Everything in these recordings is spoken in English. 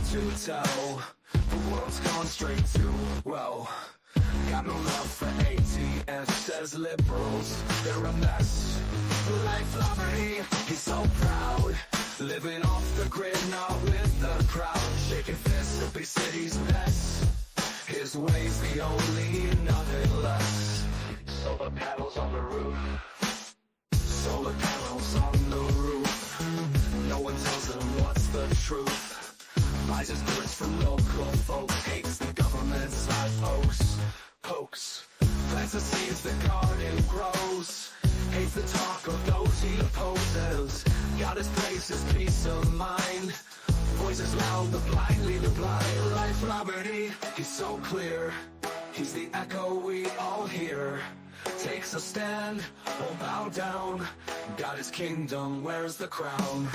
to tell. The world's gone straight to, well, got no love for ATS, says liberals, they're a mess. LifeLiberty, he's so proud, living off the grid, not with the crowd, shaking fists at big cities' mess. His ways the only, nothing less. Solar panels on the roof, solar panels on the roof. No one tells him what's the truth. Buys his goods from local folk, hates the government side pokes. Plants the seeds, the garden grows. Hates the talk of those he opposes. Got his place, his peace of mind. Voices loud, the blind lead the blind. LifeLiberty, he's so clear. He's the echo we all hear. Takes a stand, won't bow down. Got his kingdom, wears the crown.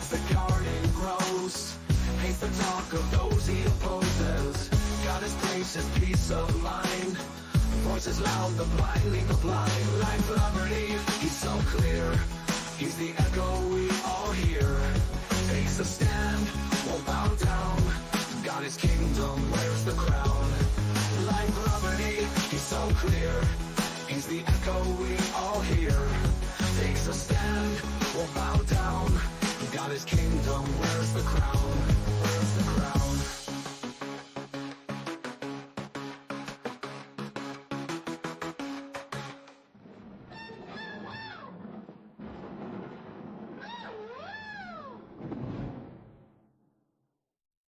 The garden grows, hates the talk of those he opposes. Got his place, his peace of mind. Voices loud, the blind lead the blind. LifeLiberty, he's so clear. He's the echo we all hear. Takes a stand, won't bow down. Got his kingdom, wears the crown. LifeLiberty, he's so clear. He's the echo we all hear. Takes a stand, won't bow down. Got his kingdom, where's the crown? Where's the crown?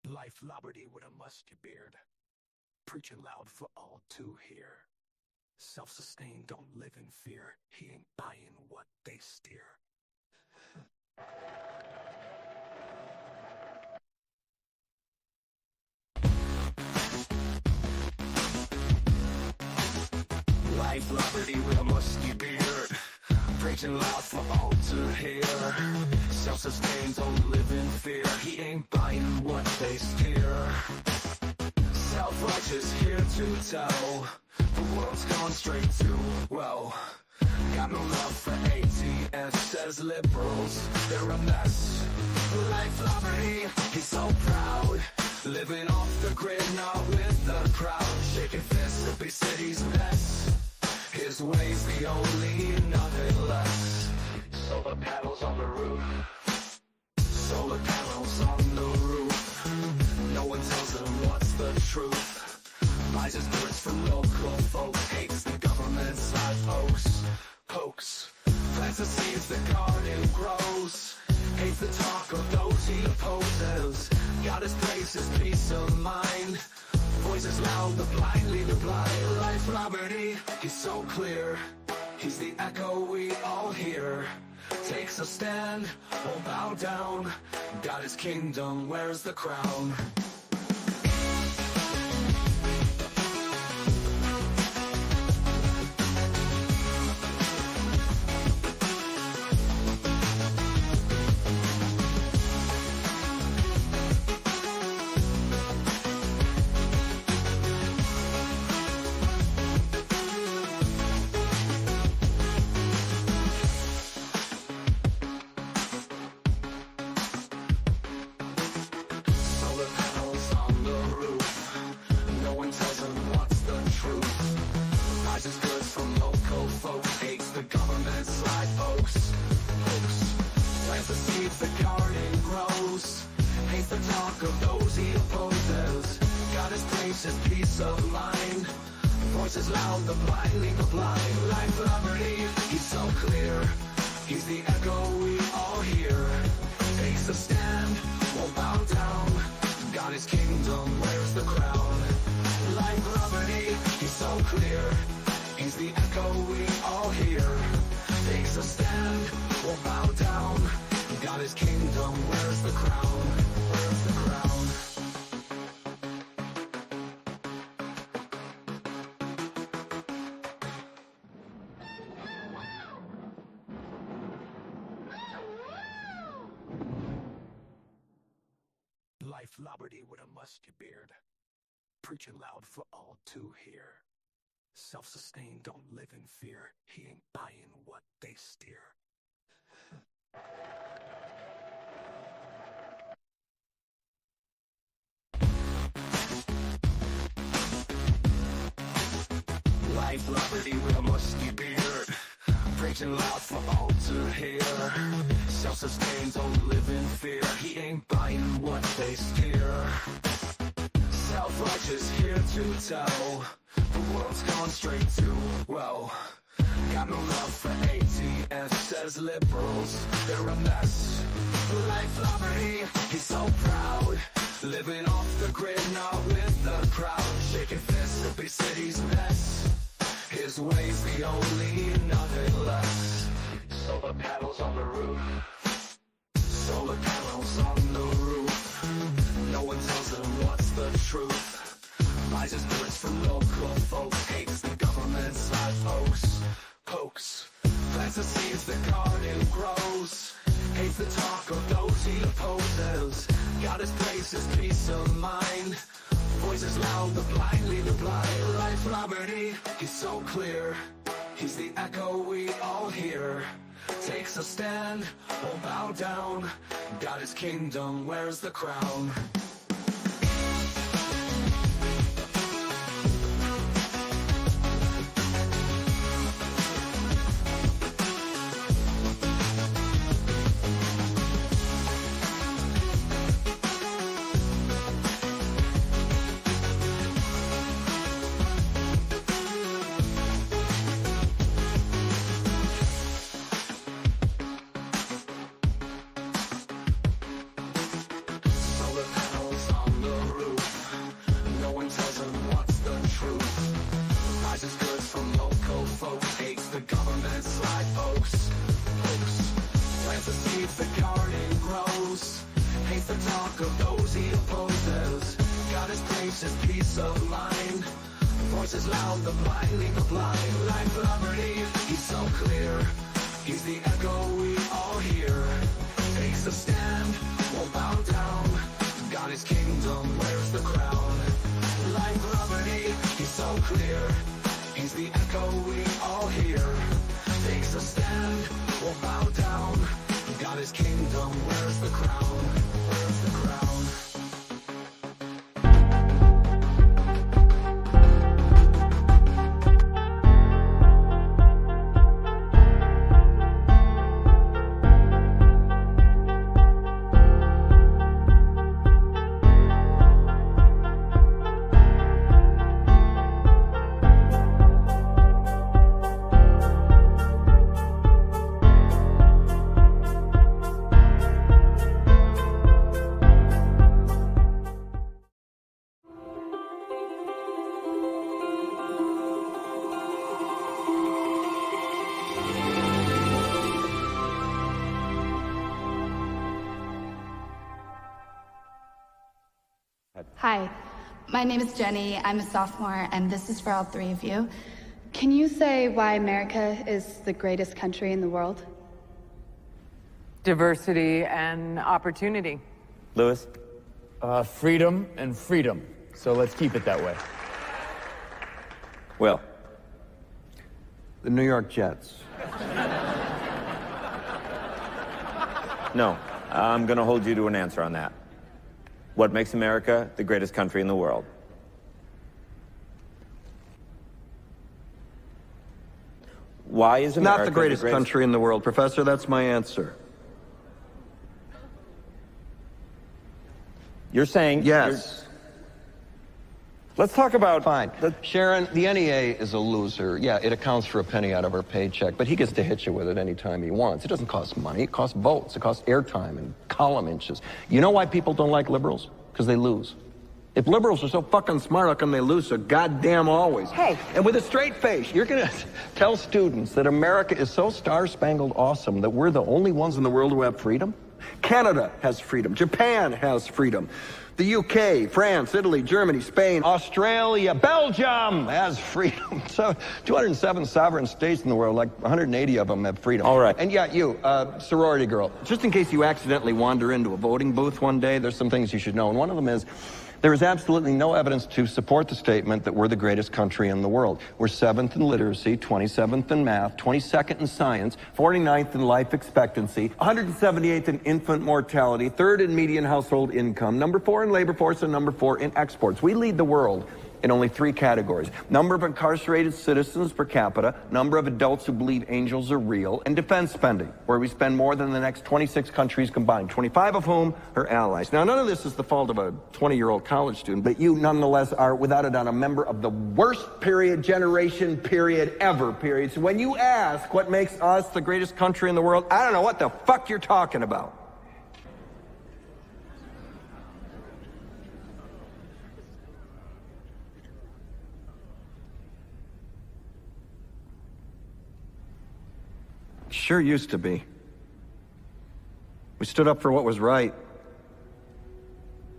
LifeLiberty with a musty beard, preaching loud for all to hear. Self-sustained, don't live in fear. He ain't buying what they steer. LifeLiberty with a musty beard, preaching loud for all to hear. Self-sustained, don't live in fear. He ain't buying what they steer. Self-righteous, here to tell. The world's gone straight to, well, got no love for ATS, says liberals, they're a mess. LifeLiberty, he's so proud, living off the grid, not with the crowd, shaking fists at big cities' mess. His ways the only, nothing less. Solar panels on the roof, solar panels on the roof. No one tells him what's the truth. Buys his goods from local folk, hates the government side pokes. Plants the seeds, the garden grows. Hates the talk of those he opposes. Got his place, his peace of mind. Voices loud, the blind lead the blind. LifeLiberty, he's so clear. He's the echo we all hear. Takes a stand, won't bow down. Got his kingdom, wears the crown. The seeds, the garden grows. Hates the talk of those he opposes. Got his place, his peace of mind. Voices loud, the blind lead the blind. LifeLiberty, he's so clear. He's the echo we all hear. Takes a stand, won't bow down. Got his kingdom, wears the crown. LifeLiberty, he's clear. He's the echo we all hear. Takes a stand, won't bow down. Got his kingdom, where's the crown? Where's the crown? LifeLiberty with a musty beard, preaching loud for all to hear. Self-sustained, don't live in fear. He ain't buying what they steer. LifeLiberty with a musty beard, preaching loud for all to hear. Self-sustained, don't live in fear. He ain't buying what they steer. Self-righteous here to tell the world's gone straight to, well, got no love for ATS, says liberals, they're a mess. LifeLiberty, he's so proud, living off the grid, not with the crowd, shaking fists at big city's mess. His way's the only, nothing less. Solar panels on the roof, solar panels on the roof. No one tells him what's the truth. Buys his goods from local folks, hates the government's side pokes. Plants the seeds, the garden grows. Hates the talk of those he opposes. Got his place, his peace of mind. Voices loud, the blind lead the blind. LifeLiberty, he's so clear. He's the echo we all hear. Takes a stand, won't bow down. Got his kingdom, where's the crown? The garden grows, hates the talk of those he opposes. Got his place, his peace of mind. Voices loud, the blind lead the blind. LifeLiberty, he's so clear. He's the echo we all hear. Takes a stand, won't bow down. Got his kingdom, where's the crown? LifeLiberty, he's so clear. He's the echo we all hear. Takes a stand, won't bow down. Got his kingdom, where's the crown? Where's the crown? Hi, my name is Jenny. I'm a sophomore, and this is for all three of you. Can you say why America is the greatest country in the world? Diversity and opportunity. Lewis? Freedom and freedom. So let's keep it that way. Will? The New York Jets. No, I'm gonna hold you to an answer on that. What makes America the greatest country in the world? Why is America Not the greatest country in the world, Professor. That's my answer. You're saying... Yes. Let's talk about... Fine. Sharon, the NEA is a loser. Yeah, it accounts for a penny out of our paycheck, but he gets to hit you with it anytime he wants. It doesn't cost money. It costs votes. It costs airtime and column inches. You know why people don't like liberals? Because they lose. If liberals are so fucking smart, how come they lose so goddamn always? Hey. And with a straight face, you're going to tell students that America is so star-spangled awesome that we're the only ones in the world who have freedom? Canada has freedom. Japan has freedom. The UK, France, Italy, Germany, Spain, Australia, Belgium has freedom. So 207 sovereign states in the world, like 180 of them have freedom. All right. And yeah, you, sorority girl, just in case you accidentally wander into a voting booth one day, there's some things you should know. And one of them is, there is absolutely no evidence to support the statement that we're the greatest country in the world. We're 7th in literacy, 27th in math, 22nd in science, 49th in life expectancy, 178th in infant mortality, 3rd in median household income, number 4 in labor force, and number 4 in exports. We lead the world in only 3 categories: number of incarcerated citizens per capita, number of adults who believe angels are real, and defense spending, where we spend more than the next 26 countries combined, 25 of whom are allies. Now, none of this is the fault of a 20-year-old college student, but you nonetheless are, without a doubt, a member of the worst generation ever. So when you ask what makes us the greatest country in the world, I don't know what the fuck you're talking about. Sure used to be. We stood up for what was right.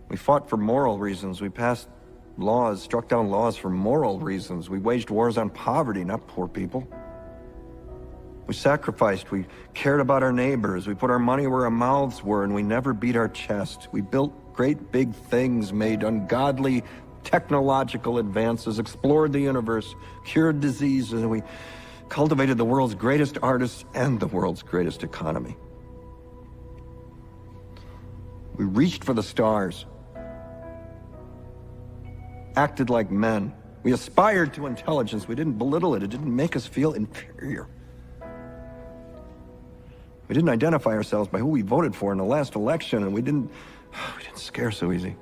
We fought for moral reasons. We passed laws, struck down laws for moral reasons. We waged wars on poverty, not poor people. We sacrificed. We cared about our neighbors. We put our money where our mouths were, and we never beat our chest. We built great big things, made ungodly technological advances, explored the universe, cured diseases, and we cultivated the world's greatest artists and the world's greatest economy. We reached for the stars, acted like men. We aspired to intelligence. We didn't belittle it. It didn't make us feel inferior. We didn't identify ourselves by who we voted for in the last election, and we didn't scare so easy.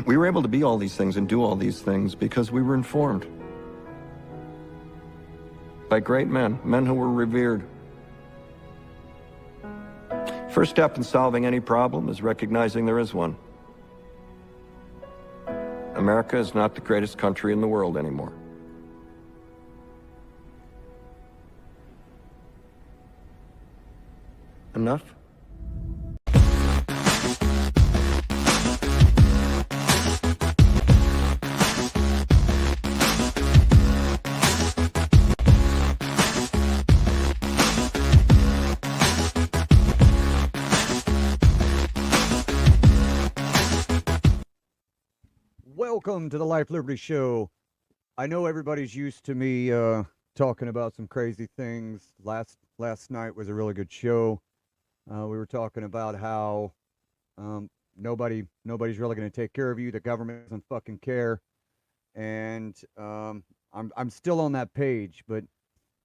We were able to be all these things and do all these things because we were informed by great men who were revered. First step in solving any problem is recognizing there is one. America is not the greatest country in the world anymore. Enough? Welcome to the Life Liberty Show. I know everybody's used to me talking about some crazy things. Last night was a really good show. We were talking about how nobody's really going to take care of you. The government doesn't fucking care, and I'm still on that page. But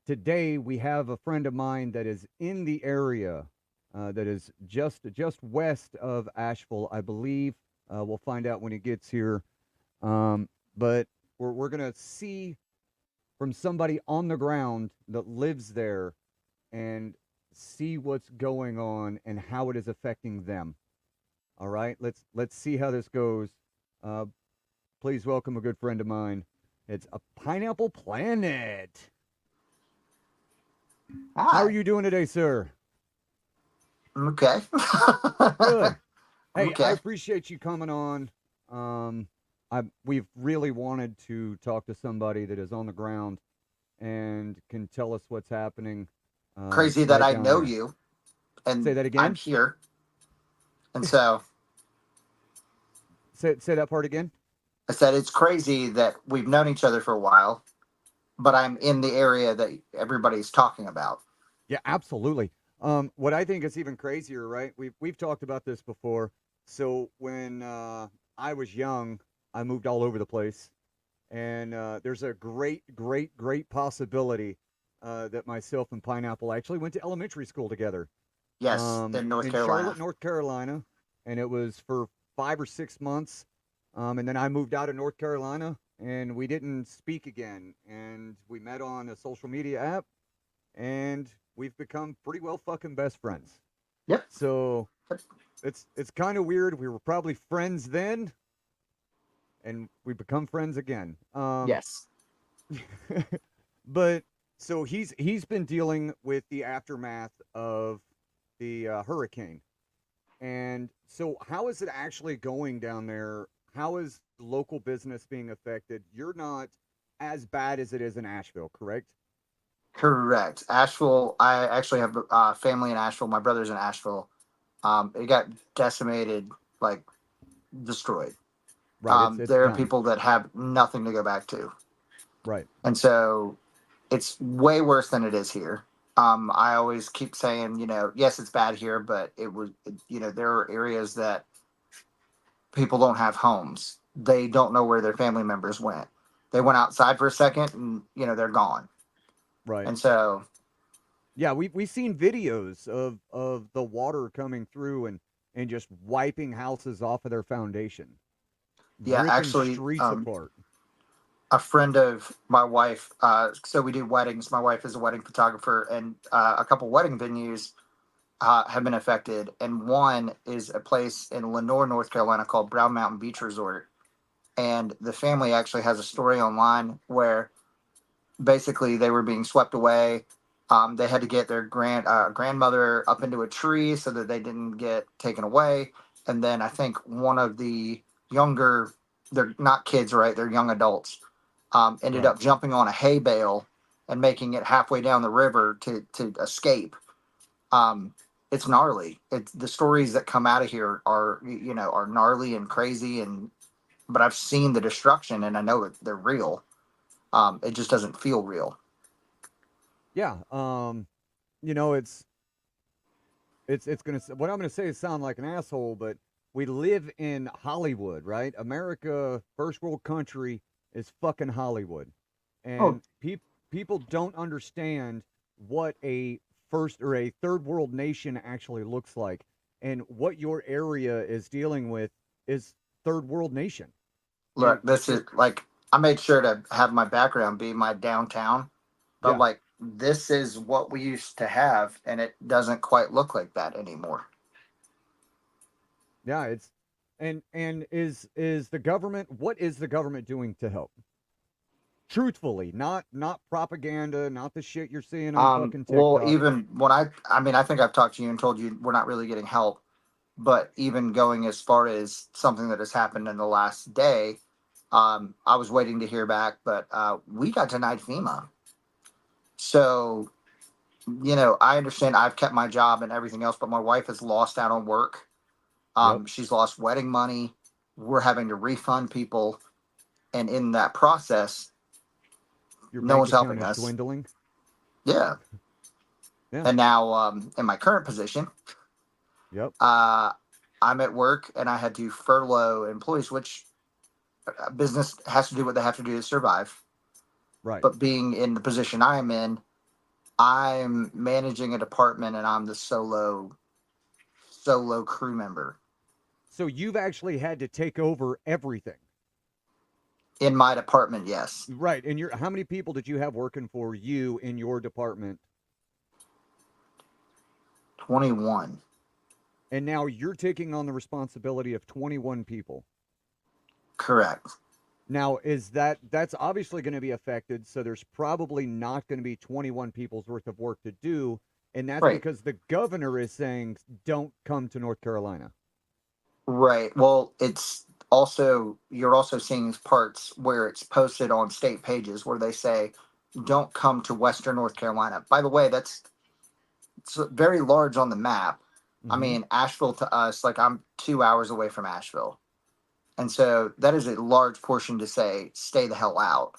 today we have a friend of mine that is in the area that is just west of Asheville, I believe. We'll find out when he gets here. But we're going to see from somebody on the ground that lives there and see what's going on and how it is affecting them. All right, let's see how this goes. Please welcome a good friend of mine. It's a Pineapple Planet. Hi. How are you doing today, sir? Okay. Good. Hey, Okay. I appreciate you coming on. We've really wanted to talk to somebody that is on the ground and can tell us what's happening. Crazy that right I down know here. you. And Say that again? I'm here. And so Say that part again. I said it's crazy that we've known each other for a while, but I'm in the area that everybody's talking about. Yeah, absolutely. What I think is even crazier, right? We've talked about this before. So when I was young, I moved all over the place, and there's a great possibility that myself and Pineapple actually went to elementary school together. Yes, in North Carolina. Charlotte, North Carolina, and it was for 5 or 6 months, and then I moved out of North Carolina, and we didn't speak again, and we met on a social media app, and we've become pretty well fucking best friends. Yep. So it's kind of weird. We were probably friends then, and we become friends again. Yes. But so he's been dealing with the aftermath of the hurricane. And so how is it actually going down there? How is local business being affected? You're not as bad as it is in Asheville, correct? Correct. Asheville. I actually have family in Asheville. My brother's in Asheville. It got decimated, like destroyed. Right, it's There are done. people that have nothing to go back to, Right. and so it's way worse than it is here. I always keep saying, yes, it's bad here, but there are areas that people don't have homes. They don't know where their family members went. They went outside for a second, and they're gone. Right. And so, Yeah, we've seen videos of the water coming through and just wiping houses off of their foundation, yeah, ripping actually, streets apart. a friend of my wife. So we do weddings. My wife is a wedding photographer, and a couple wedding venues have been affected. And one is a place in Lenore, North Carolina called Brown Mountain Beach Resort. And the family actually has a story online where basically they were being swept away. They had to get their grandmother up into a tree so that they didn't get taken away. And then I think one of the younger, they're not kids, right? They're young adults, ended Right. up jumping on a hay bale and making it halfway down the river to escape. It's gnarly. It's the stories that come out of here are gnarly and crazy, but I've seen the destruction and I know that they're real. It just doesn't feel real. Yeah. It's gonna what I'm gonna say is sound like an asshole, but we live in Hollywood, right? America, first world country, is fucking Hollywood, Oh, and people don't understand what a first or a third world nation actually looks like, and what your area is dealing with is third world nation, and look, this is like I made sure to have my background be my downtown, but yeah, like this is what we used to have, and it doesn't quite look like that anymore. yeah, it's and is the government what is the government doing to help? Truthfully, not propaganda, not the shit you're seeing on fucking Well, TikTok. even when I mean, I think I've talked to you and told you we're not really getting help, but even going as far as something that has happened in the last day, I was waiting to hear back, but we got denied FEMA. So, I understand I've kept my job and everything else, but my wife has lost out on work. Yep. She's lost wedding money. We're having to refund people. And in that process, Your no bank one's account helping is us. dwindling. Yeah. Yeah. And now, in my current position, Yep. I'm at work and I had to furlough employees, which business has to do what they have to do to survive. Right. But being in the position I am in, I'm managing a department and I'm the solo crew member So you've actually had to take over everything. in my department. Yes, Right. And how many people did you have working for you in your department? 21. And now you're taking on the responsibility of 21 people. Correct. Now, that's obviously going to be affected, so there's probably not going to be 21 people's worth of work to do, and that's Right. because the governor is saying don't come to North Carolina. Right. Well, you're also seeing parts where it's posted on state pages where they say, "Don't come to Western North Carolina." By the way, it's very large on the map. I Mm-hmm. mean, Asheville to us, like I'm 2 hours away from Asheville, and so that is a large portion to say, "Stay the hell out."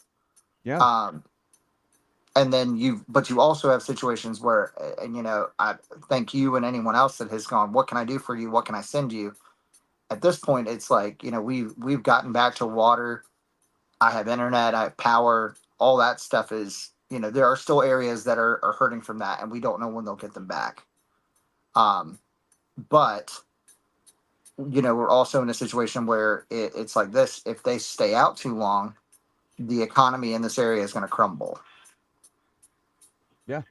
Yeah. Um, and then but you also have situations where, and I thank you and anyone else that has gone, "What can I do for you? What can I send you?" At this point, it's like we've gotten back to water. I have internet, I have power. All that stuff is, there are still areas that are hurting from that, and we don't know when they'll get them back. But we're also in a situation where it's like this: if they stay out too long, the economy in this area is going to crumble. Yeah.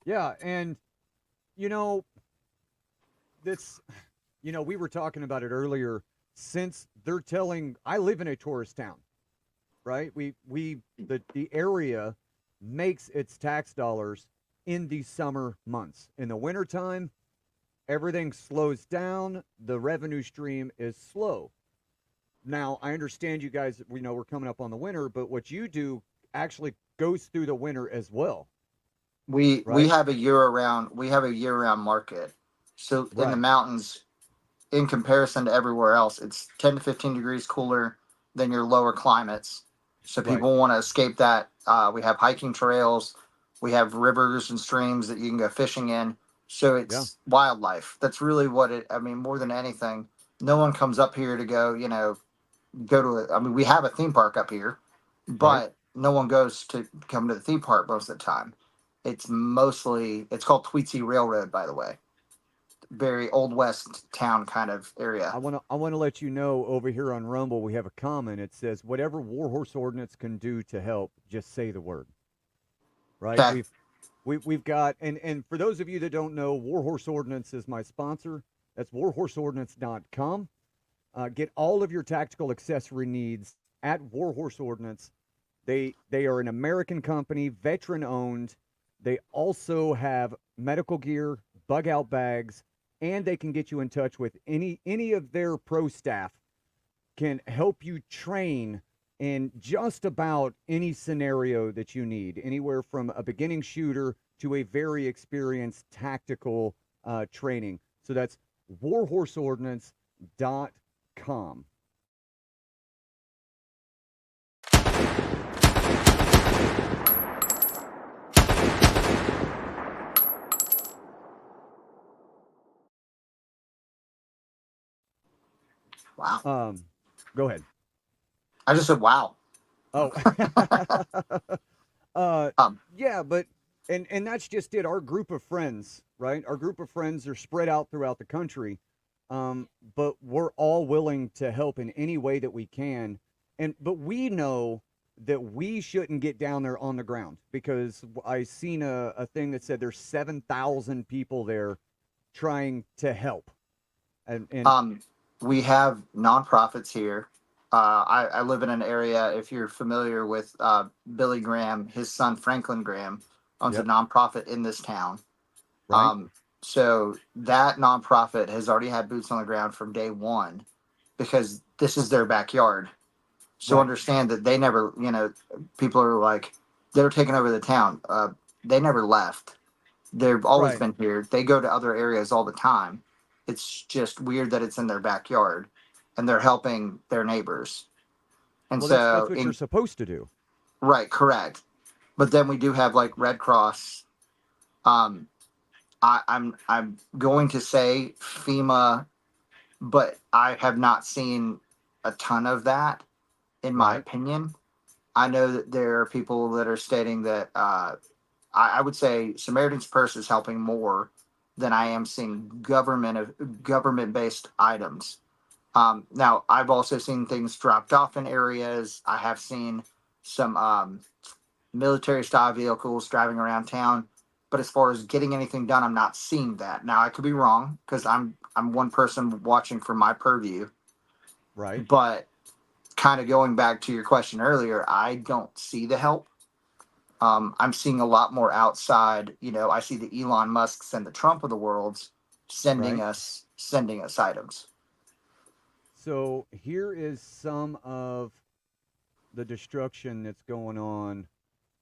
Yeah. And, you know, this, we were talking about it earlier. Since they're telling, I live in a tourist town, right? The area makes its tax dollars in the summer months. In the wintertime, everything slows down. The revenue stream is slow. Now, I understand you guys, we're coming up on the winter, but what you do actually goes through the winter as well. We right? have a year-round market. So in the Right. mountains, in comparison to everywhere else, it's 10 to 15 degrees cooler than your lower climates. So Right. people want to escape that. We have hiking trails, we have rivers and streams that you can go fishing in. So Yeah. it's wildlife. That's really what more than anything, no one comes up here to go, we have a theme park up here, Right. but no one goes to come to the theme park most of the time. It's called Tweetsy Railroad, by the way. Very old west town kind of area. I want to let you know over here on Rumble we have a comment. It says whatever Warhorse Ordinance can do to help, just say the word. Right? Okay. We've got and for those of you that don't know, Warhorse Ordinance is my sponsor. That's warhorseordinance.com. Get all of your tactical accessory needs at Warhorse Ordinance. They are an American company, veteran owned. They also have medical gear, bug out bags, and they can get you in touch with any of their pro staff can help you train in just about any scenario that you need, anywhere from a beginning shooter to a very experienced tactical training. So that's warhorseordinance.com. Wow. Go ahead. I just said wow. Oh. Um, Yeah, but and that's just it. Our group of friends, right? Our group of friends are spread out throughout the country, but we're all willing to help in any way that we can. But we know that we shouldn't get down there on the ground because I seen a thing that said there's 7,000 people there trying to help, and we have nonprofits here. I live in an area, if you're familiar with Billy Graham, his son Franklin Graham owns a Yep. nonprofit in this town. right, So that nonprofit has already had boots on the ground from day one because this is their backyard. So Right. understand that they never, people are like, they're taking over the town. They never left. They've always right. been here. They go to other areas all the time. It's just weird that it's in their backyard and they're helping their neighbors. And Well, that's so, what you're supposed to do. right, correct. But then we do have like Red Cross. Um, I'm going to say FEMA, but I have not seen a ton of that, in my Right. opinion. I know that there are people that are stating that I would say Samaritan's Purse is helping more than I am seeing government based items. Now, I've also seen things dropped off in areas. I have seen some military style vehicles driving around town, but as far as getting anything done, I'm not seeing that. Now, I could be wrong because I'm one person watching from my purview, Right. but kind of going back to your question earlier, I don't see the help. I'm seeing a lot more outside. I see the Elon Musks and the Trump of the worlds sending Right. us items. So here is some of the destruction that's going on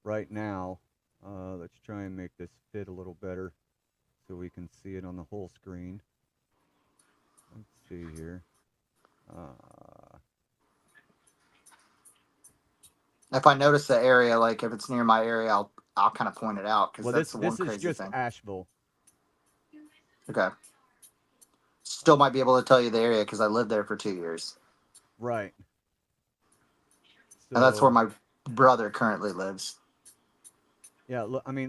right now. Let's try and make this fit a little better so we can see it on the whole screen. Let's see here. If I notice the area, like if it's near my area, I'll kind of point it out because Well, that's this the one this is crazy just thing. Asheville. Okay. Still might be able to tell you the area because I lived there for 2 years, Right. and that's where So my brother currently lives. yeah,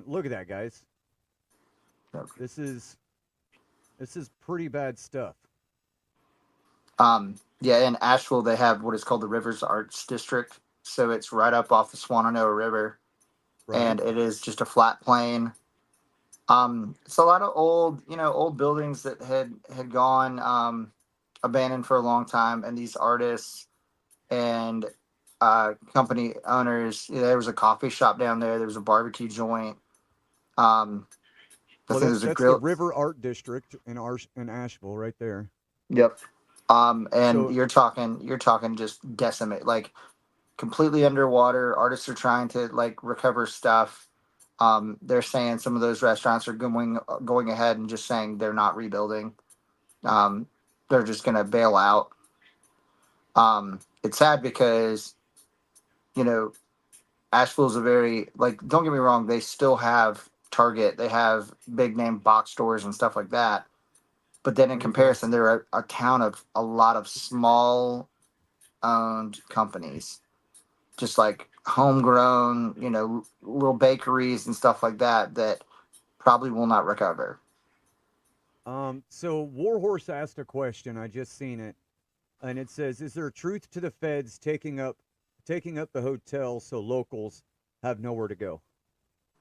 look at that, guys. Yep. This is pretty bad stuff. Yeah, in Asheville they have what is called the Rivers Arts District, so it's right up off the Shenandoah River, Right. and it is just a flat plain. It's a lot of old, old buildings that had gone abandoned for a long time, and these artists and company owners. There was a coffee shop down there. There was a barbecue joint. Um, I Well, think there's a that's the grill. River Art District in Asheville, right there. Yep. And So you're talking just decimate, like completely underwater. Artists are trying to like recover stuff. They're saying some of those restaurants are going ahead and just saying they're not rebuilding. Um, they're just going to bail out. It's sad because you know Asheville's a very like. Don't get me wrong, they still have Target, they have big name box stores and stuff like that. But then in okay. comparison, they're a town of a lot of small owned companies, just like homegrown, little bakeries and stuff like that that probably will not recover. So Warhorse asked a question. I just seen it, and it says, "Is there truth to the feds taking up the hotel so locals have nowhere to go?"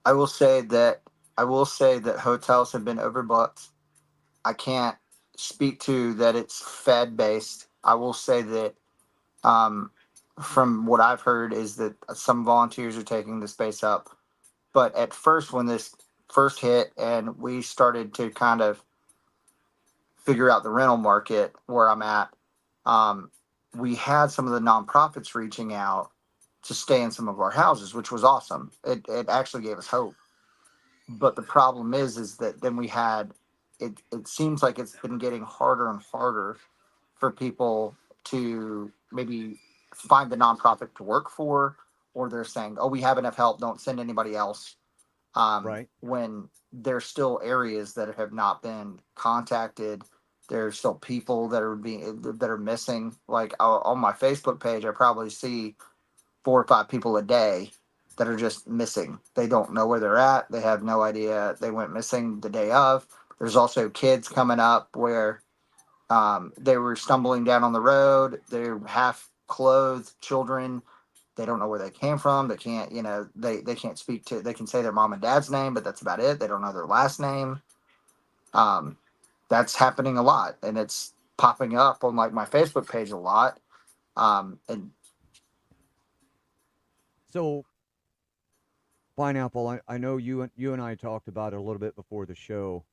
I will say that hotels have been overbooked. I can't speak to that it's Fed based. I will say that um, from what I've heard is that some volunteers are taking the space up. But at first, when this first hit and we started to kind of figure out the rental market where I'm at, um, we had some of the nonprofits reaching out to stay in some of our houses, which was awesome. It actually gave us hope. But the problem is that then we had it seems like it's been getting harder and harder for people to maybe find the nonprofit to work for, or they're saying, oh, we have enough help, don't send anybody else. Right. When there's still areas that have not been contacted, there's still people that are missing. Like on my Facebook page, I probably see 4 or 5 people a day that are just missing. They don't know where they're at. They have no idea they went missing the day of. There's also kids coming up where they were stumbling down on the road. They're half clothed children. They don't know where they came from. They can't, they can't speak to, they can say their mom and dad's name, but that's about it. They don't know their last name. Um, that's happening a lot, and it's popping up on like my Facebook page a lot. And So Pineapple, I know you and I talked about it a little bit before the show.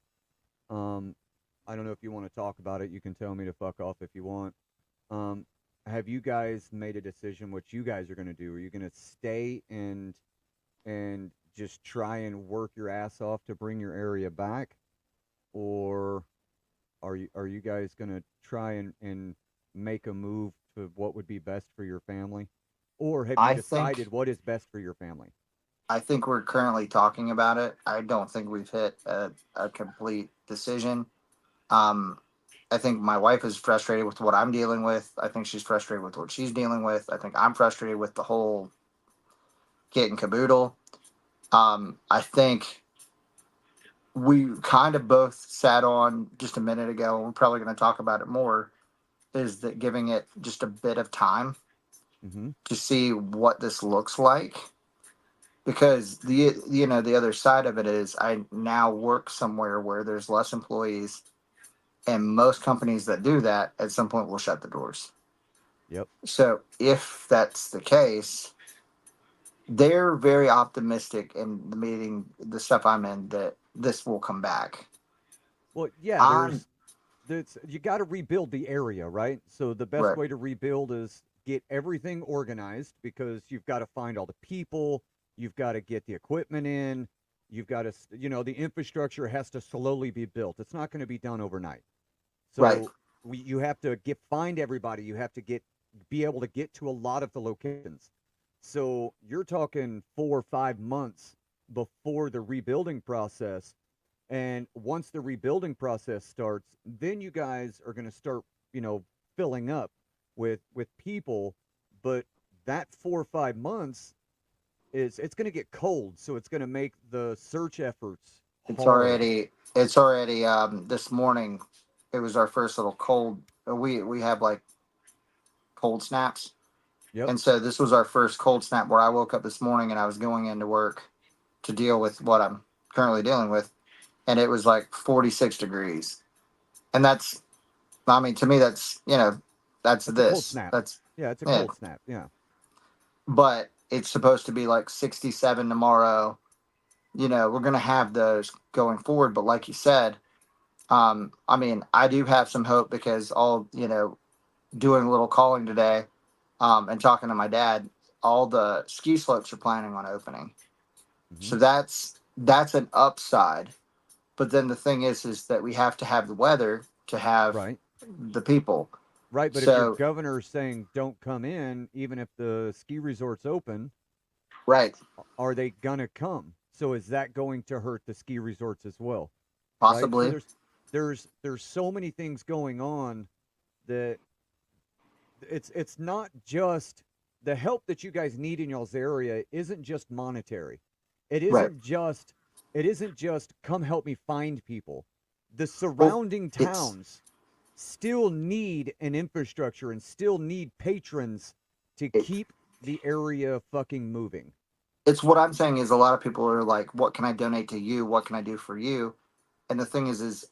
Um, I don't know if you want to talk about it. You can tell me to fuck off if you want. Um, have you guys made a decision what you guys are going to do? Are you going to stay and just try and work your ass off to bring your area back, or are you guys going to try and make a move to what would be best for your family, or have you I decided think what is best for your family? I think we're currently talking about it. I don't think we've hit a complete decision. Um, I think my wife is frustrated with what I'm dealing with. I think she's frustrated with what she's dealing with. I think I'm frustrated with the whole kit and caboodle. I think we kind of both sat on just a minute ago, and we're probably going to talk about it more, is that giving it just a bit of time Mm-hmm. to see what this looks like. Because the other side of it is I now work somewhere where there's less employees, and most companies that do that at some point will shut the doors. Yep. So if that's the case, they're very optimistic in the meeting, the stuff I'm in, that this will come back. Well, yeah, I'm there's you got to rebuild the area, right? So the best right, way to rebuild is get everything organized because you've got to find all the people, you've got to get the equipment in, you've got to, the infrastructure has to slowly be built. It's not going to be done overnight. right. So you have to find everybody. You have to be able to get to a lot of the locations. So you're talking 4 or 5 months before the rebuilding process. And once the rebuilding process starts, then you guys are going to start, filling up with people. But that 4 or 5 months it's going to get cold, so it's going to make the search efforts It's hard. already it's already this morning. It was our first little cold. We have like cold snaps, Yep. and so this was our first cold snap where I woke up this morning and I was going into work to deal with what I'm currently dealing with. and it was like 46 degrees. And that's, I mean, to me, that's, that's That's a cold this. snap. That's, Yeah, it's a yeah. cold snap. Yeah. But it's supposed to be like 67 tomorrow. We're going to have those going forward. But like you said, I mean, I do have some hope because doing a little calling today, and talking to my dad, all the ski slopes are planning on opening. So that's an upside. But then the thing is that we have to have the weather to have Right. the people. Right, but if your So, governor's saying don't come in, even if the ski resort's open, right, are they gonna come? So is that going to hurt the ski resorts as well? Right. So possibly. there's so many things going on that it's not just the help that you guys need in y'all's area isn't just monetary. It Right. isn't just come help me find people. The Well, surrounding it's towns still need an infrastructure and still need patrons to it, keep the area fucking moving. it's what I'm saying is a lot of people are like, what can I donate to you? What can I do for you? And the thing is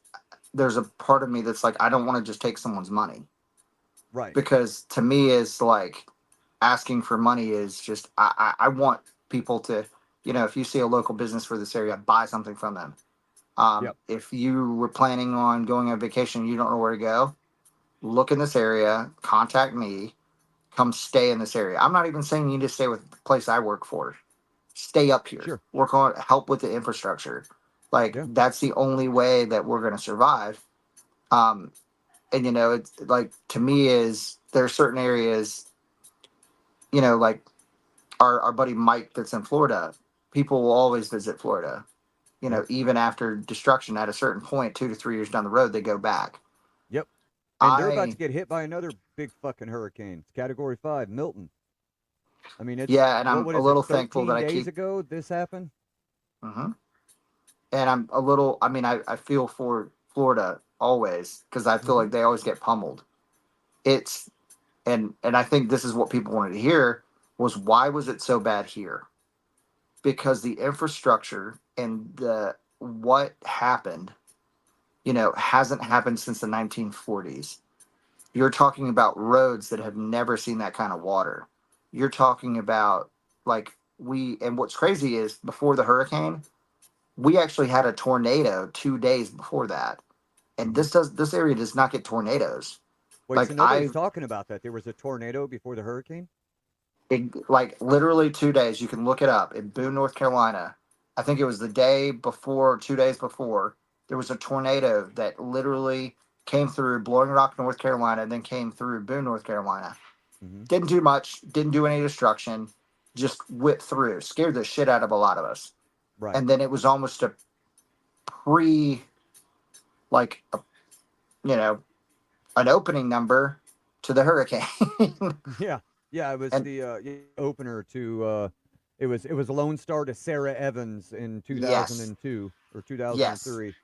there's a part of me that's like, I don't want to just take someone's money, Right. because to me, it's like asking for money is just, I want people to, if you see a local business for this area, buy something from them. Yep. If you were planning on going on vacation, and you don't know where to go, look in this area, contact me, come stay in this area. I'm not even saying you need to stay with the place I work for. Stay up here. Sure. Work on help with the infrastructure. Like, Yeah. that's the only way that we're going to survive. Um, and it's like, to me, is there are certain areas, like our buddy Mike that's in Florida. People will always visit Florida. Yep. Even after destruction, at a certain point, 2 to 3 years down the road, they go back. Yep. And they're about to I get hit by another big fucking hurricane. It's Category 5, Milton. I mean, it's Yeah, and I'm what a is it? little thankful that 13 I days keep. ago this happened. Mhm. And I'm a little. I mean, I feel for Florida always, because I feel Hmm. like they always get pummeled. It's and I think this is what people wanted to hear, was why was it so bad here? Because the infrastructure and the what happened, hasn't happened since the 1940s. You're talking about roads that have never seen that kind of water. You're talking about, like, and what's crazy is before the hurricane, we actually had a tornado 2 days before that. And Hmm. this area does not get tornadoes. Wait, so Like, nobody's talking about that. There was a tornado before the hurricane? like literally 2 days, you can look it up, in Boone, North Carolina. I think it was the day before, 2 days before, there was a tornado that literally came through Blowing Rock, North Carolina, and then came through Boone, North Carolina. Hmm. Didn't do much, didn't do any destruction, just whipped through, scared the shit out of a lot of us. Right. And then it was almost a pre, like, an opening number to the hurricane. Yeah. Yeah, it was And the opener to it was a Lone Star to Sarah Evans in yes, 2002 or yes, 2003.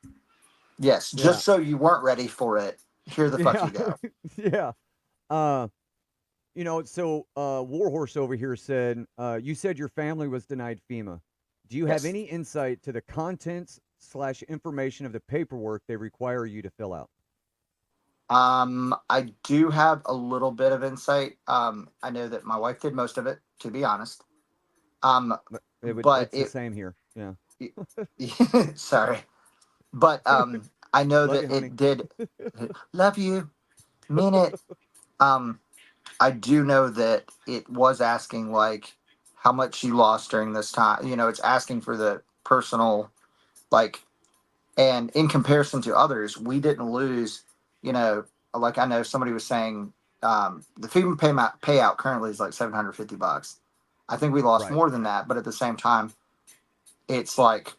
yes, Yeah. just so you weren't ready for it, here the fuck Yeah. you go. Yeah. Uh so Warhorse over here said, you said your family was denied FEMA. Do you have Yes. any insight to the contents / information of the paperwork they require you to fill out? I do have a little bit of insight. I know that my wife did most of it, to be honest. Um, but It's the same here. Yeah. sorry, but I know Love that you, honey. it did. Love you, mean it. Um, I do know that it was asking, like, how much you lost during this time. It's asking for the personal, like, and in comparison to others, we didn't lose. You know, like, I know somebody was saying, the FEMA payout currently is like $750. I think we lost Right. more than that, but at the same time, it's like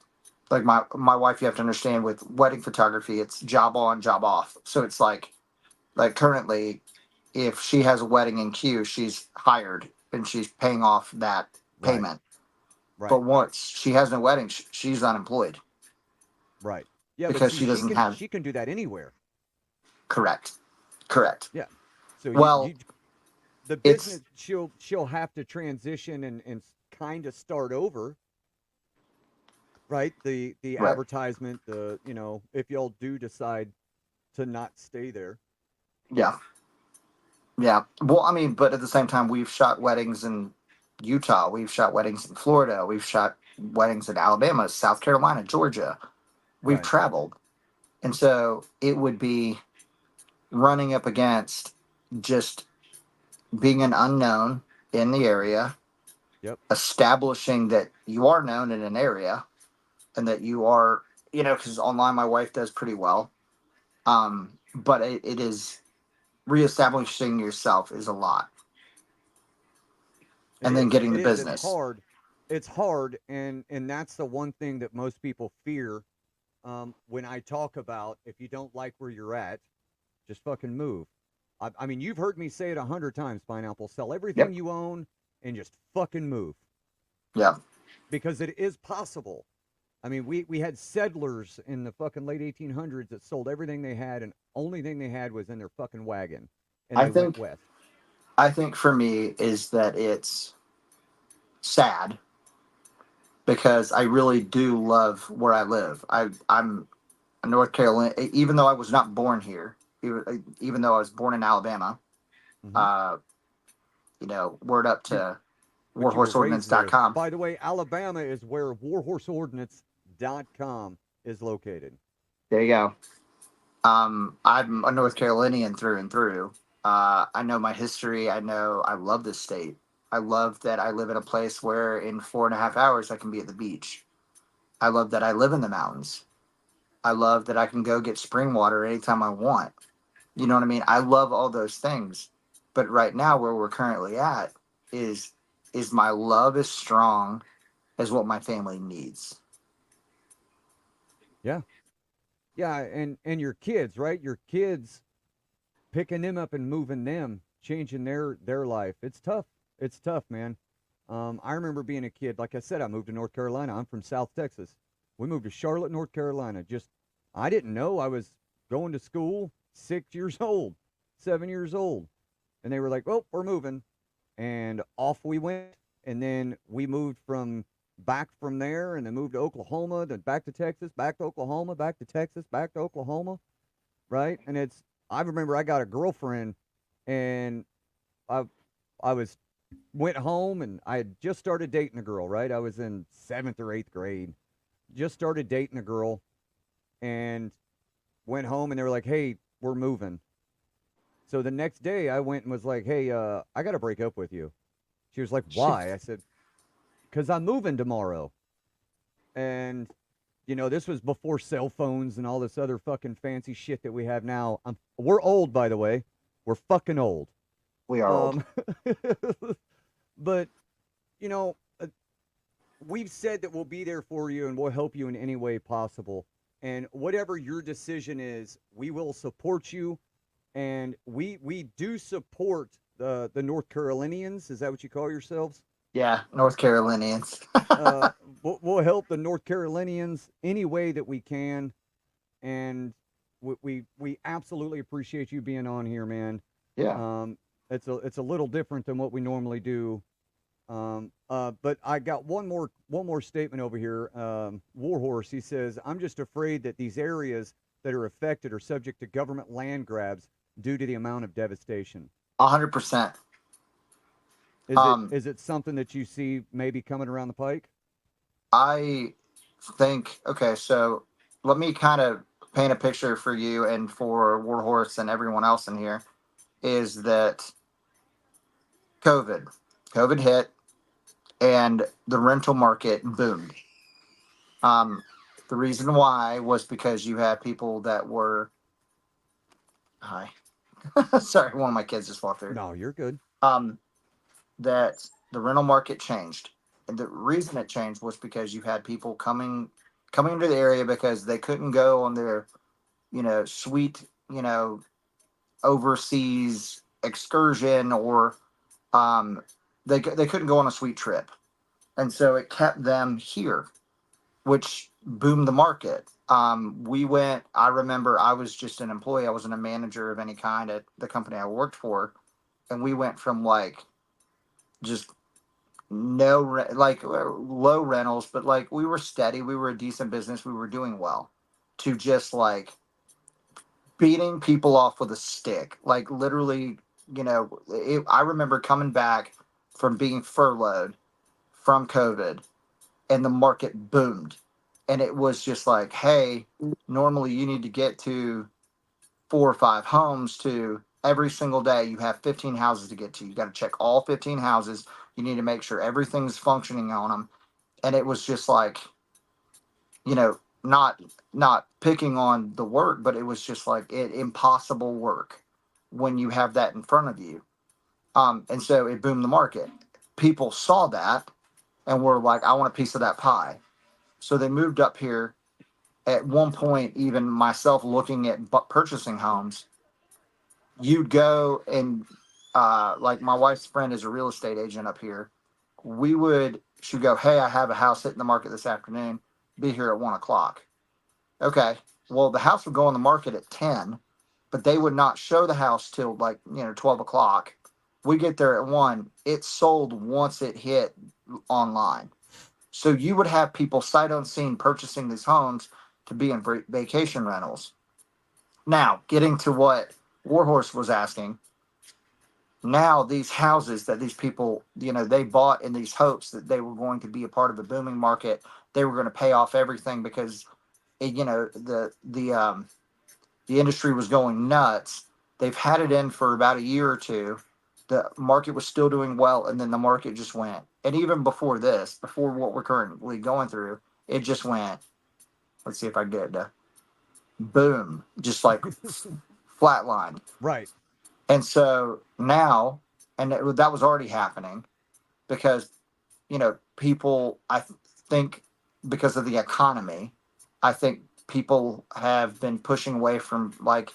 my wife. You have to understand, with wedding photography, it's job on, job off. So it's like currently, if she has a wedding in queue, she's hired and she's paying off that Right. payment. But Right. once she has no wedding, she's unemployed, Right. Yeah, but because see, she doesn't have. she can do that anywhere. Correct. Correct. Yeah. So Well, the it's business she'll have to transition and kind of start over. right? The Right. advertisement, the if y'all do decide to not stay there. Yeah. Yeah. Well, I mean, but at the same time, we've shot weddings in Utah. We've shot weddings in Florida. We've shot weddings in Alabama, South Carolina, Georgia. We've Right. traveled. And so it would be running up against just being an unknown in the area, Yep. establishing that you are known in an area and that you are, because online my wife does pretty well. But it is reestablishing yourself is a lot. It And then is. getting It the is. It's business. hard. It's hard, and that's the one thing that most people fear. When I talk about if you don't like where you're at, just fucking move. I mean, you've heard me say it 100 times, Pineapple. Sell everything Yep. you own and just fucking move, Yeah. because it is possible. I mean, we had settlers in the fucking late 1800s that sold everything they had, and only thing they had was in their fucking wagon, and I they went think west. I think for me is that it's sad because I really do love where I live. I'm a North Carolina, even though I was not born here, even though I was born in Alabama. Hmm. Uh, word up But to but you were raised there. warhorseordinance.com. By the way, Alabama is where warhorseordinance.com is located. There you go. I'm a North Carolinian through and through. I know my history. I love this state. I love that I live in a place where in 4.5 hours I can be at the beach. I love that I live in the mountains. I love that I can go get spring water anytime I want. You know what I mean? I love all those things. But right now where we're currently at is my love as strong as what my family needs. Yeah. Yeah, and your kids, right? Your kids, picking them up and moving them, changing their life. It's tough. It's tough, man. I remember being a kid. Like I said, I moved to North Carolina. I'm from South Texas. We moved to Charlotte, North Carolina. Just I didn't know I was going to school. 6 years old, 7 years old, and they were like, "Oh, we're moving," and off we went. And then we moved back from there, and then moved to Oklahoma, then back to Texas, back to Oklahoma, back to Texas, back to Oklahoma, right? And I remember I got a girlfriend, and I I was went home, and I had just started dating a girl, right? I was in 7th or 8th grade, just started dating a girl, and went home, and they were like, "Hey, we're moving." So the next day I went and was like, "Hey, I got to break up with you." She was like, "Why?" I said, "Cuz I'm moving tomorrow." And this was before cell phones and all this other fucking fancy shit that we have now. We're old, by the way. We're fucking old. We are old. But we've said that we'll be there for you and we'll help you in any way possible. And whatever your decision is, we will support you. And we do support the North Carolinians. Is that what you call yourselves? Yeah, North Carolinians. We'll help the North Carolinians any way that we can. And we absolutely appreciate you being on here, man. Yeah. It's a little different than what we normally do. But I got one more statement over here. Warhorse, he says, "I'm just afraid that these areas that are affected are subject to government land grabs due to the amount of devastation." 100%. Is it something that you see maybe coming around the pike? I think, okay, so let me kind of paint a picture for you and for Warhorse and everyone else in here is that COVID hit and the rental market boomed. The reason why was because you had people that were, hi, sorry, one of my kids just walked through. No, you're good. That the rental market changed. And the reason it changed was because you had people coming into the area because they couldn't go on their, sweet, overseas excursion or they couldn't go on a sweet trip. And so it kept them here, which boomed the market. I remember I was just an employee. I wasn't a manager of any kind at the company I worked for. And we went from like just like low rentals, but like we were steady, we were a decent business, we were doing well, to just like beating people off with a stick, like literally, I remember coming back from being furloughed from COVID, and the market boomed, and it was just like, hey, normally you need to get to 4 or 5 homes to every single day. You have 15 houses to get to. You got to check all 15 houses. You need to make sure everything's functioning on them. And it was just like, not picking on the work, but it was just like impossible work when you have that in front of you. And so it boomed the market. People saw that and were like, I want a piece of that pie. So they moved up here. At one point, even myself looking at purchasing homes, you'd go and like my wife's friend is a real estate agent up here. She'd go, hey, I have a house hitting the market this afternoon. Be here at 1 o'clock. Okay. Well, the house would go on the market at 10, but they would not show the house till like, 12 o'clock. We get there at 1. It sold once it hit online. So you would have people sight unseen purchasing these homes to be in vacation rentals. Now, getting to what Warhorse was asking, now these houses that these people, they bought in these hopes that they were going to be a part of a booming market. They were going to pay off everything because, the industry was going nuts. They've had it in for about a year or two. The market was still doing well, and then the market just went. And even before this, before what we're currently going through, it just went. Let's see if I get it to boom, just like flatlined. Right. And so now, and that was already happening because, people, I think because of the economy, I think people have been pushing away from like,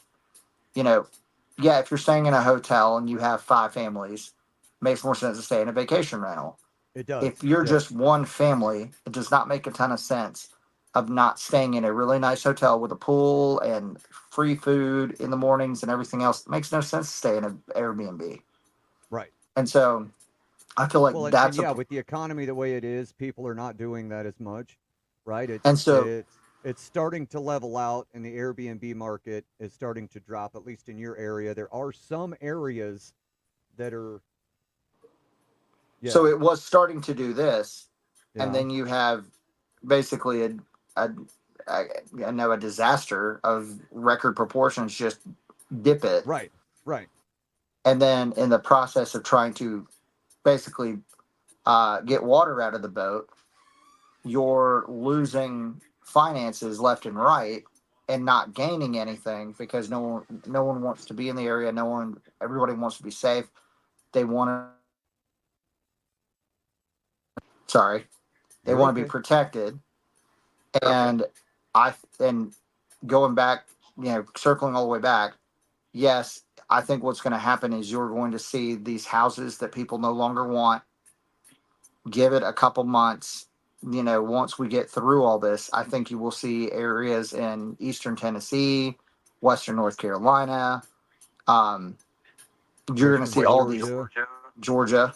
yeah, if you're staying in a hotel and you have 5 families, it makes more sense to stay in a vacation rental. It does. If you're just one family, it does not make a ton of sense of not staying in a really nice hotel with a pool and free food in the mornings and everything else. It makes no sense to stay in an Airbnb. Right. And so I feel like Well, that's and yeah, with the economy the way it is, people are not doing that as much, right? and so It's starting to level out, and the Airbnb market is starting to drop, at least in your area. There are some areas that are, so yeah, it was starting to do this, and yeah, then you have basically a I know a disaster of record proportions just dip it, right, right, and then in the process of trying to basically get water out of the boat, you're losing finances left and right and not gaining anything because no one wants to be in the area. Everybody wants to be safe. They want to, sorry, they you're want to be okay. protected. And and going back, circling all the way back, yes, I think what's going to happen is you're going to see these houses that people no longer want. Give it a couple months. Once we get through all this, I think you will see areas in eastern Tennessee, western North Carolina. Um, you're going to see Western all these Georgia. Georgia.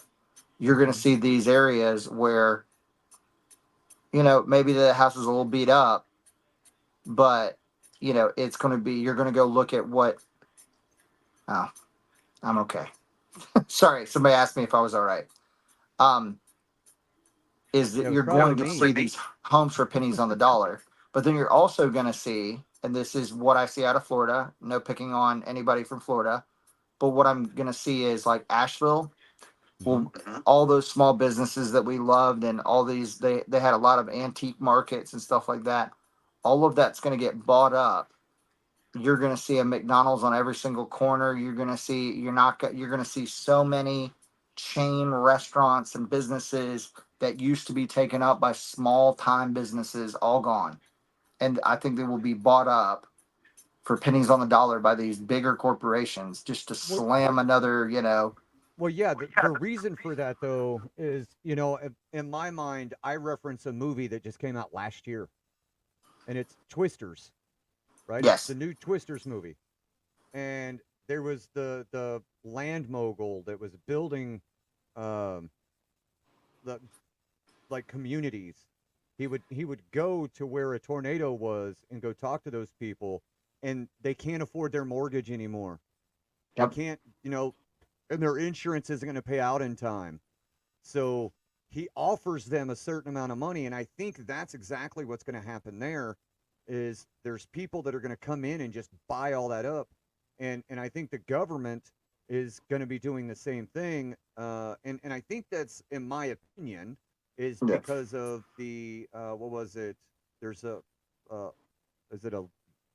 You're going to see these areas where maybe the house is a little beat up, but it's going to be. You're going to go look at what. Oh, I'm okay. Sorry, somebody asked me if I was all right. Um, is that Yeah, it was you're probably going to me. see these homes for pennies on the dollar, but then you're also going to see, and this is what I see out of Florida. No picking on anybody from Florida, but what I'm going to see is like Asheville. Hmm. Well, all those small businesses that we loved, and all these they had a lot of antique markets and stuff like that. All of that's going to get bought up. You're going to see a McDonald's on every single corner. You're going to see so many chain restaurants and businesses that used to be taken up by small time businesses all gone. And I think they will be bought up for pennies on the dollar by these bigger corporations just to Well, slam another, well, yeah. The reason for that though is, in my mind, I reference a movie that just came out last year, and it's Twisters, right? It's yes. the new Twisters movie, and there was the land mogul that was building, um, the like communities. He would go to where a tornado was and go talk to those people, and they can't afford their mortgage anymore. They Yep. can't, and their insurance isn't going to pay out in time. So he offers them a certain amount of money, and I think that's exactly what's going to happen there. Is there's people that are going to come in and just buy all that up, and I think the government is going to be doing the same thing. And I think that's, in my opinion, is Yeah. because of the what was it? There's a is it a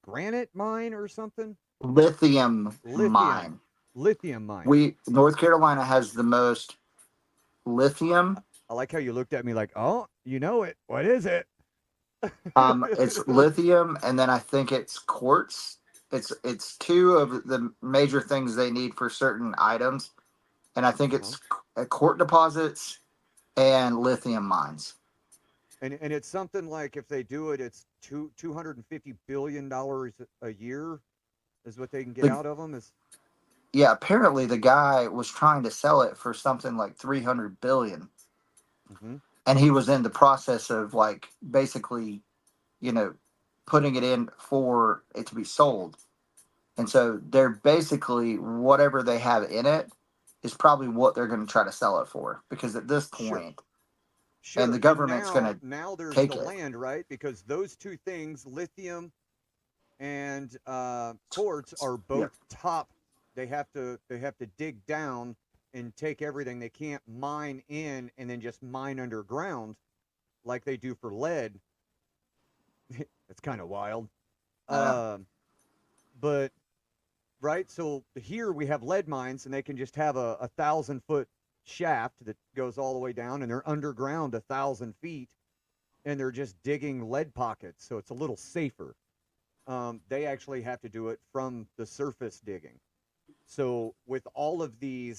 granite mine or something? Lithium mine. Lithium mine. North Carolina has the most lithium. I like how you looked at me like, oh, you know it. What is it? It's lithium, and then I think it's quartz. It's two of the major things they need for certain items, and I think it's quartz deposits and lithium mines. And it's something like, if they do it, it's $250 billion a year is what they can get out of them. Yeah, apparently the guy was trying to sell it for something like 300 billion. Mm-hmm. And he was in the process of like basically, putting it in for it to be sold. And so they're basically, whatever they have in it is probably what they're going to try to sell it for, because at this point, Sure. and the government's now, going to now there's take the it. land, right? Because those two things, lithium and quartz, are both top. They have to dig down and take everything. They can't mine in and then just mine underground like they do for lead. It's kind of wild. But right, so here we have lead mines, and they can just have a 1,000-foot shaft that goes all the way down, and they're underground 1,000 feet, and they're just digging lead pockets, so it's a little safer. They actually have to do it from the surface digging. So with all of the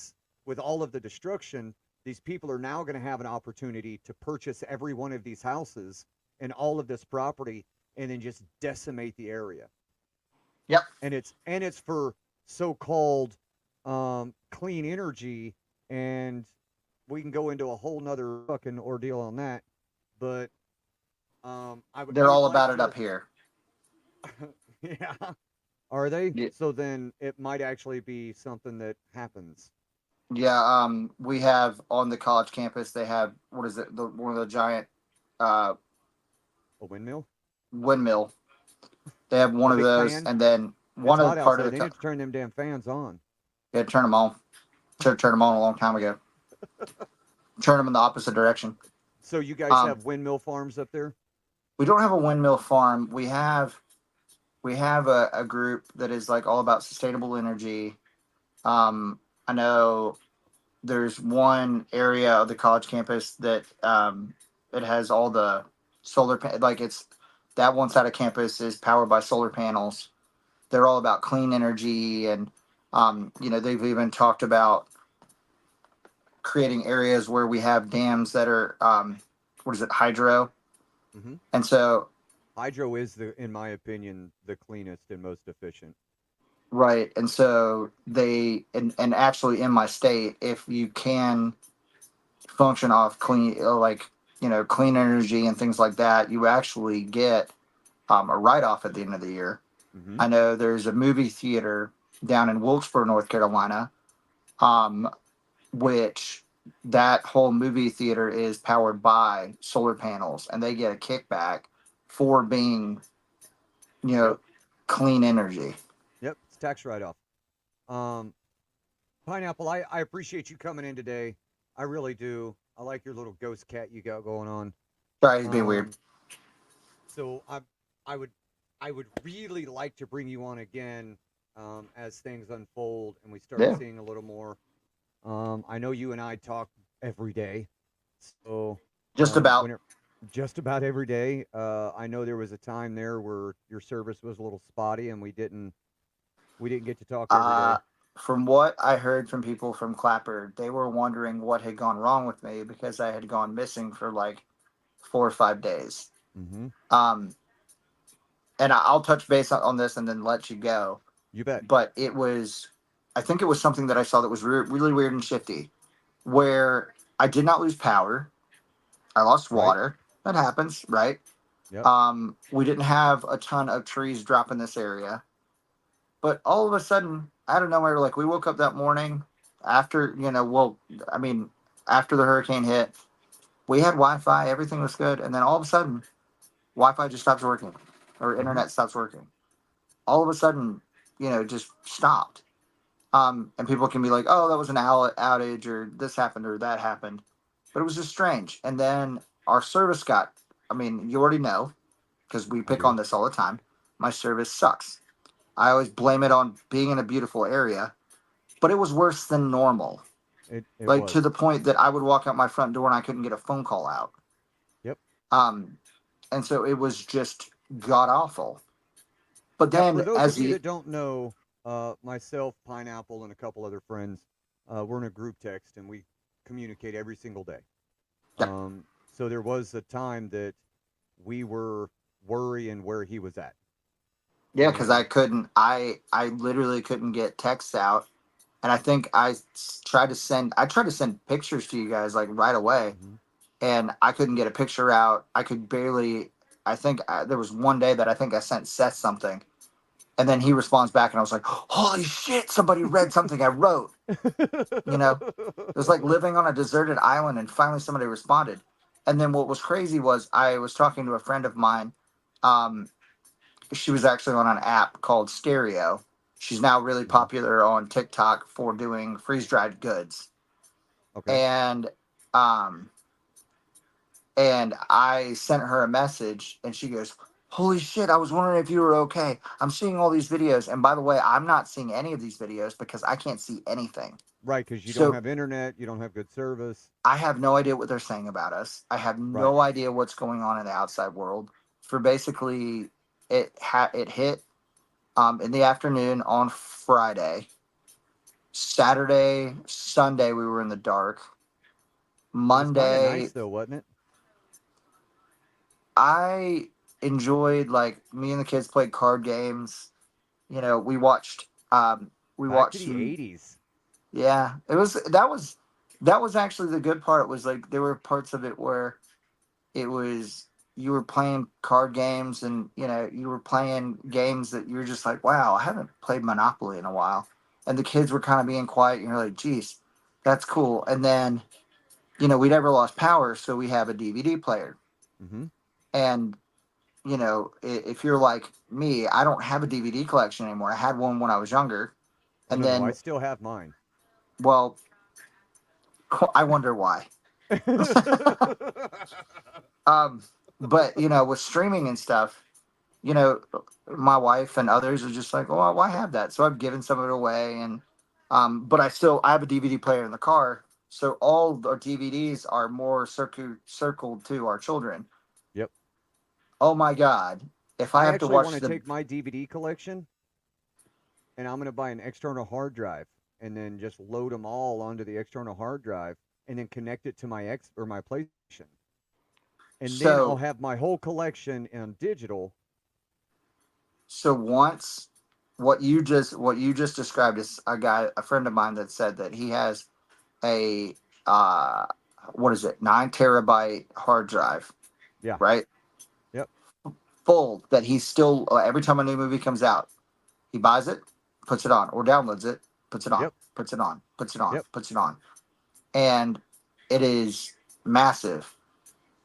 destruction, these people are now going to have an opportunity to purchase every one of these houses and all of this property, and then just decimate the area. Yep. And it's for so-called clean energy, and we can go into a whole nother fucking ordeal on that. But they're all about it up here. Yeah. Are they? Yeah. So then it might actually be something that happens. Yeah. We have on the college campus, they have, what is it? One of the giant a windmill. They have one of those, fan. And then one it's of hot the part outside. of the They need to turn them damn fans on. Yeah, turn them on. Should have turned them on a long time ago. Turn them in the opposite direction. So you guys have windmill farms up there? We don't have a windmill farm. We have a group that is like all about sustainable energy. I know there's one area of the college campus that it has all the solar like it's that one side of campus is powered by solar panels. They're all about clean energy, and they've even talked about creating areas where we have dams that are hydro. Mm-hmm. And so hydro is, in my opinion, the cleanest and most efficient. Right. And so they, and actually in my state, if you can function off clean, clean energy and things like that, you actually get a write-off at the end of the year. Mm-hmm. I know there's a movie theater down in Wilkesboro, North Carolina, which that whole movie theater is powered by solar panels, and they get a kickback for being, clean energy. Yep, it's tax write-off. Pineapple, I appreciate you coming in today. I really do. I like your little ghost cat you got going on. Sorry, he's being weird. So I would really like to bring you on again as things unfold and we start seeing a little more. I know you and I talk every day, so just about every day. I know there was a time there where your service was a little spotty and we didn't get to talk every day. From what I heard from people from Clapper, they were wondering what had gone wrong with me because I had gone missing for like 4 or 5 days. Mm-hmm. And I'll touch base on this and then let you go. You bet. But I think it was something that I saw that was really weird and shifty, where I did not lose power. I lost Right. water. That happens, right? Yep. We didn't have a ton of trees drop in this area. But all of a sudden, out of nowhere, like we woke up that morning after, I mean, after the hurricane hit, we had Wi-Fi, everything was good, and then all of a sudden, Wi-Fi just stops working, or Mm-hmm. internet stops working. All of a sudden, just stopped. And people can be like, "Oh, that was an outage, or this happened, or that happened," but it was just strange. And then our service got, I mean, you already know because we I pick on do. this all the time. My service sucks. I always blame it on being in a beautiful area, but it was worse than normal. It Like to was. the point that I would walk out my front door and I couldn't get a phone call out. Yep. Um, and so it was just god awful. But Yeah. For then those as of you the that don't know, myself, Pineapple, and a couple other friends, we're in a group text and we communicate every single day. yeah, So there was a time that we were worrying where he was at. yeah, because I And couldn't, I literally couldn't get texts out, and I think I tried to send pictures to you guys like right away, mhm. and I couldn't get a picture out. I could barely. I think there was one day that I think I sent Seth something, and then he responds back, and I was like, "Holy shit! Somebody read something I wrote." It was like living on a deserted island, and finally somebody responded. And then what was crazy was I was talking to a friend of mine. Um, she was actually on an app called Stereo. She's now really Mhm. popular on TikTok for doing freeze dried goods. Okay. And um, and I sent her a message, and she goes, "Holy shit! I was wondering if you were okay. I'm seeing all these videos, and by the way, I'm not seeing any of these videos because I can't see anything." Right, because you don't So have internet, you don't have good service. I have no idea what they're saying about us. I have Right. no idea what's going on in the outside world. For basically, it hit in the afternoon on Friday. Saturday, Sunday, we were in the dark. It was kind of nice Monday, though, wasn't it? I enjoyed like me and the kids played card games. We watched we Back to watched the some. 80s. Yeah, that was actually the good part. Was like there were parts of it where it was you were playing card games, and you were playing games that you were just like, wow, I haven't played Monopoly in a while, and the kids were kind of being quiet, and you're like, geez, that's cool. And then we never lost power, so we have a DVD player. Hmm. And if you're like me, I don't have a DVD collection anymore. I had one when I was younger, Oh, and no, no, I then, still have mine. well, I wonder why. um but with streaming and stuff, you know, my wife and others are just like, "Oh, why have that?" So I've given some of it away, and but I have a DVD player in the car, so all our DVDs are more circled to our children. Yep. Oh my God, if I I have to actually want watch to the take my DVD collection and I'm going to buy an external hard drive and then just load them all onto the external hard drive and then connect it to my my PlayStation. And then I'll so have my whole collection in digital. once what you just described is a friend of mine that said that he has a uh what is it 9 terabyte hard drive, Yeah. right, Yep. full, that he's still every time a new movie comes out, he buys it, puts it on, or downloads it, puts it on, Yep. puts it on, puts it on, Yep. puts it on, and it is massive.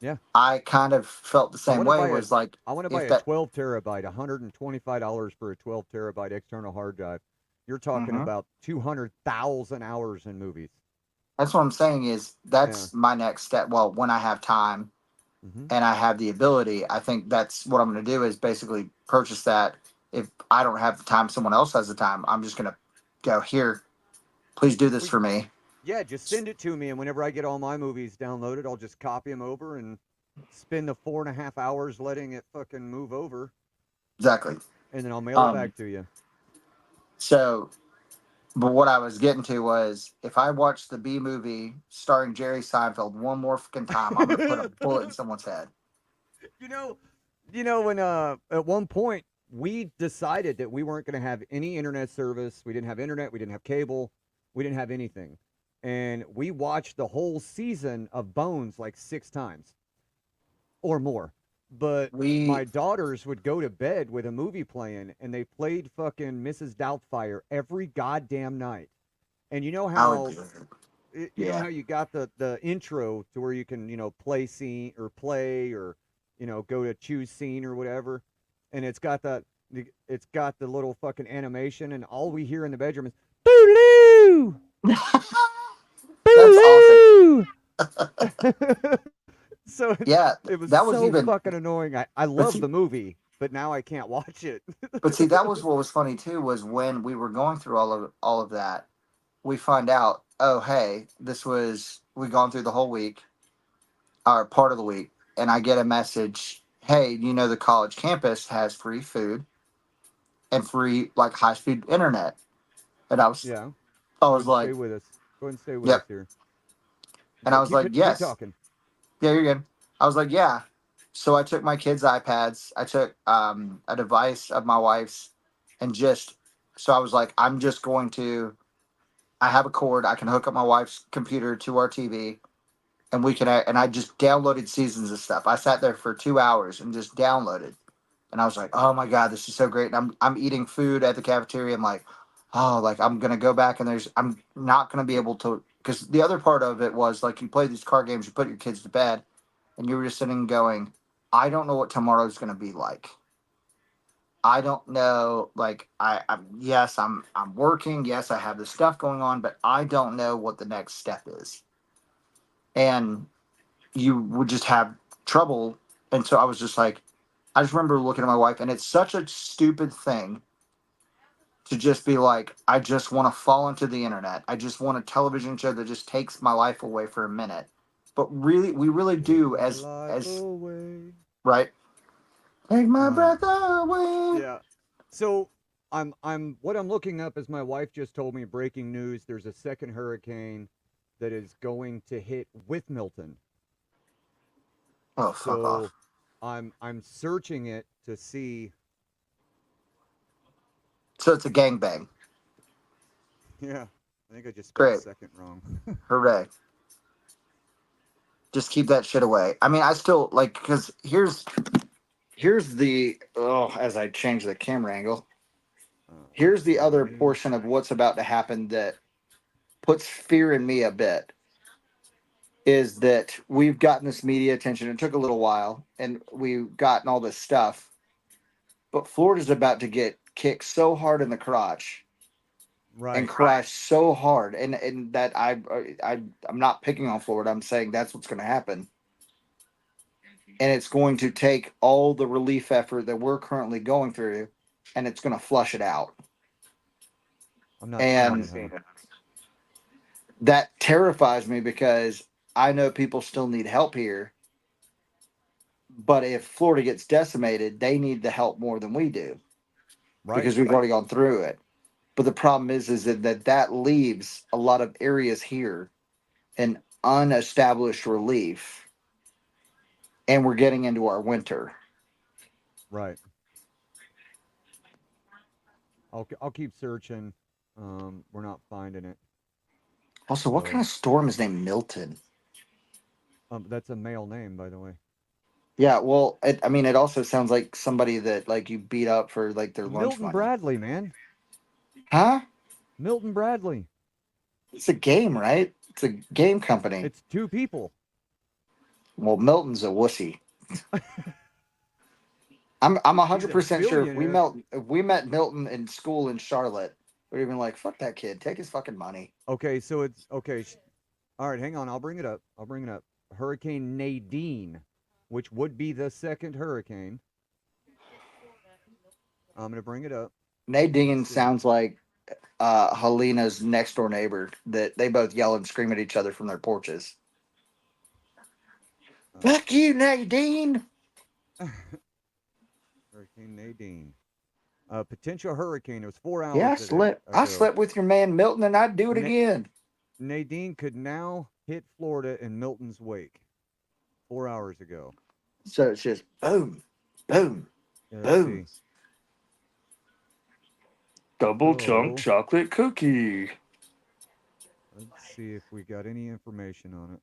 Yeah. I kind of felt the I same want to way. buy a Was like, I want to buy if a that 12 terabyte, $125 for a 12 terabyte external hard drive. You're talking Mhm. about 200,000 hours in movies. That's what I'm saying. Is Yeah. that's my next step. Well, when I have time Hmm. and I have the ability, I think that's what I'm going to do. Is basically purchase that. If I don't have the time, someone else has the time. I'm just going to go here. Please do this Well, for me. yeah, just send it to me, and whenever I get all my movies downloaded, I'll just copy them over and spend the 4.5 hours letting it fucking move over, Exactly. and then I'll mail it Um. back to you. So, but what I was getting to was, if I watch the B movie starring Jerry Seinfeld one more fucking time, I'm going to put a bullet in someone's head. you know, when at one point we decided that we weren't going to have any internet service. We didn't have internet. We didn't have cable. We didn't have anything, and we watched the whole season of Bones like 6 times. or more. But We my daughters would go to bed with a movie playing, and they played fucking Mrs. Doubtfire every goddamn night. And you know I would how do it. you know Yeah. how you got the intro to where you can play scene or play or go to choose scene or whatever, and it's got the little fucking animation, and all we hear in the bedroom is boo That's awesome. boo. So Yeah, it was that was so even. fucking annoying. I But love see, the movie, but now I can't watch it. but see, that was what was funny too. Was when we were going through all of that, we find out. Oh, hey, this was we gone through the whole week, or part of the week, and I get a message. Hey, the college campus has free food and free like high speed internet, and Yeah, I go was ahead and stay like, with us. Go ahead and stay with us yep, here. and I was Keep like, it. Keep yes. talking. Yeah, you're good. I was like, yeah. So I took my kids' iPads. I took a device of my wife's, and just so I was like, I'm just going to. I have a cord. I can hook up my wife's computer to our TV, and we can. And I just downloaded seasons of stuff. I sat there for 2 hours and just downloaded, and I was like, oh my god, this is so great. And I'm eating food at the cafeteria. I'm like, oh, like I'm gonna go back, and I'm not gonna be able to, because the other part of it was like you play these card games, you put your kids to bed, and you were just sitting going, I don't know what tomorrow's going to be like. I don't know. Like I'm yes, I'm working. Yes, I have this stuff going on, but I don't know what the next step is. And you would just have trouble. And so I was just like, I just remember looking at my wife, and it's such a stupid thing to just be like, I just want to fall into the internet. I just want a television show that just takes my life away for a minute. But really, we really Take do, my as life away. right. Take my Um, breath away. yeah. So what I'm looking up is my wife just told me breaking news. There's a second hurricane that is going to hit with Milton. Oh, fuck So off. I'm searching it to see. So it's a gangbang. Yeah, I think I just spelled Great. second wrong. Hooray. Just keep that shit away. I mean, I still like, because here's the, oh, as I change the camera angle, here's the other Hurricane. portion of what's about to happen that puts fear in me a bit, is that we've gotten this media attention. It took a little while, and we've gotten all this stuff, but Florida's about to get kicked so hard in the crotch and Right. crash so hard, and that I'm not picking on Florida. I'm saying that's what's going to happen, and it's going to take all the relief effort that we're currently going through, and it's going to flush it out. I'm not seeing And it, huh? that terrifies me, because I know people still need help here, but if Florida gets decimated, they need the help more than we do, Right. because we've already gone through it. But the problem is that leaves a lot of areas here in unestablished relief, and we're getting into our winter. Right. I'll keep searching. We're not finding it. Also, what kind So of storm is named Milton? that's a male name, by the way. Yeah, well, it also sounds like somebody that like you beat up for like their lunch Milton money. Bradley, man. Huh? Milton Bradley. It's a game, right? It's a game company. It's two people. Well, Milton's a wussy. I'm He's a 100% sure billionaire. if we met Milton in school in Charlotte, we'd have been like, fuck that kid, take his fucking money. Okay, so it's okay. All right, hang on. I'll bring it up. Hurricane Nadine, which would be the second hurricane. I'm gonna bring it up. Nadine Let's see. sounds like Helena's next door neighbor, that they both yell and scream at each other from their porches. Fuck you, Nadine. Hurricane Nadine. Potential hurricane. It was 4 hours Yeah, I ago. slept with your man Milton, and I'd do it again. Nadine could now hit Florida in Milton's wake. 4 hours ago. So it's just boom, boom, Yeah, boom. see. Double chunk chocolate cookie. Let's see if we got any information on it.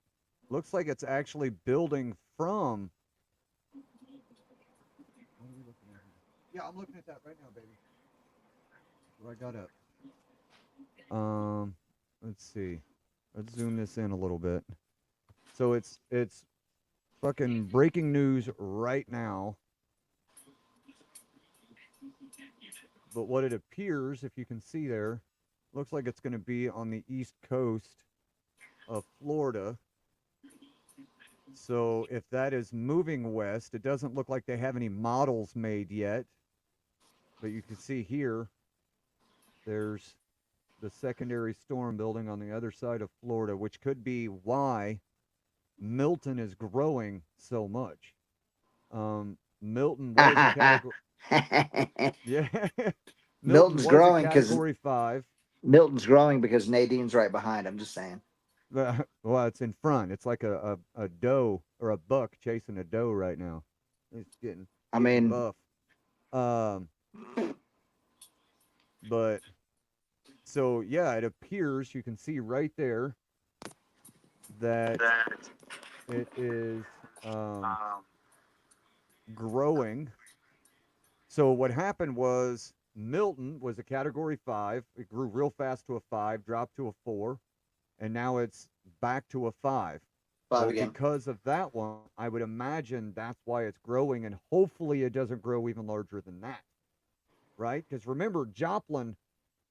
Looks like it's actually building from Yeah, I'm looking at that right now, baby. What I got up. Let's see. Let's zoom this in a little bit. So it's fucking breaking news right now. But what it appears, if you can see there, looks like it's going to be on the east coast of Florida. So if that is moving west, it doesn't look like they have any models made yet. But you can see here, there's the secondary storm building on the other side of Florida, which could be why Milton is growing so much. Milton was a category. Yeah. Milton's growing because category 5. Milton's growing because Nadine's right behind. I'm just saying. Well, it's in front. It's like a doe or a buck chasing a doe right now. It's getting buff. But so yeah, it appears you can see right there that it is growing. So what happened was Milton was a category 5. It grew real fast to a 5, dropped to a 4, and now it's back to a 5. Well, because of that one, I would imagine that's why it's growing, and hopefully it doesn't grow even larger than that, right? Because remember, Joplin,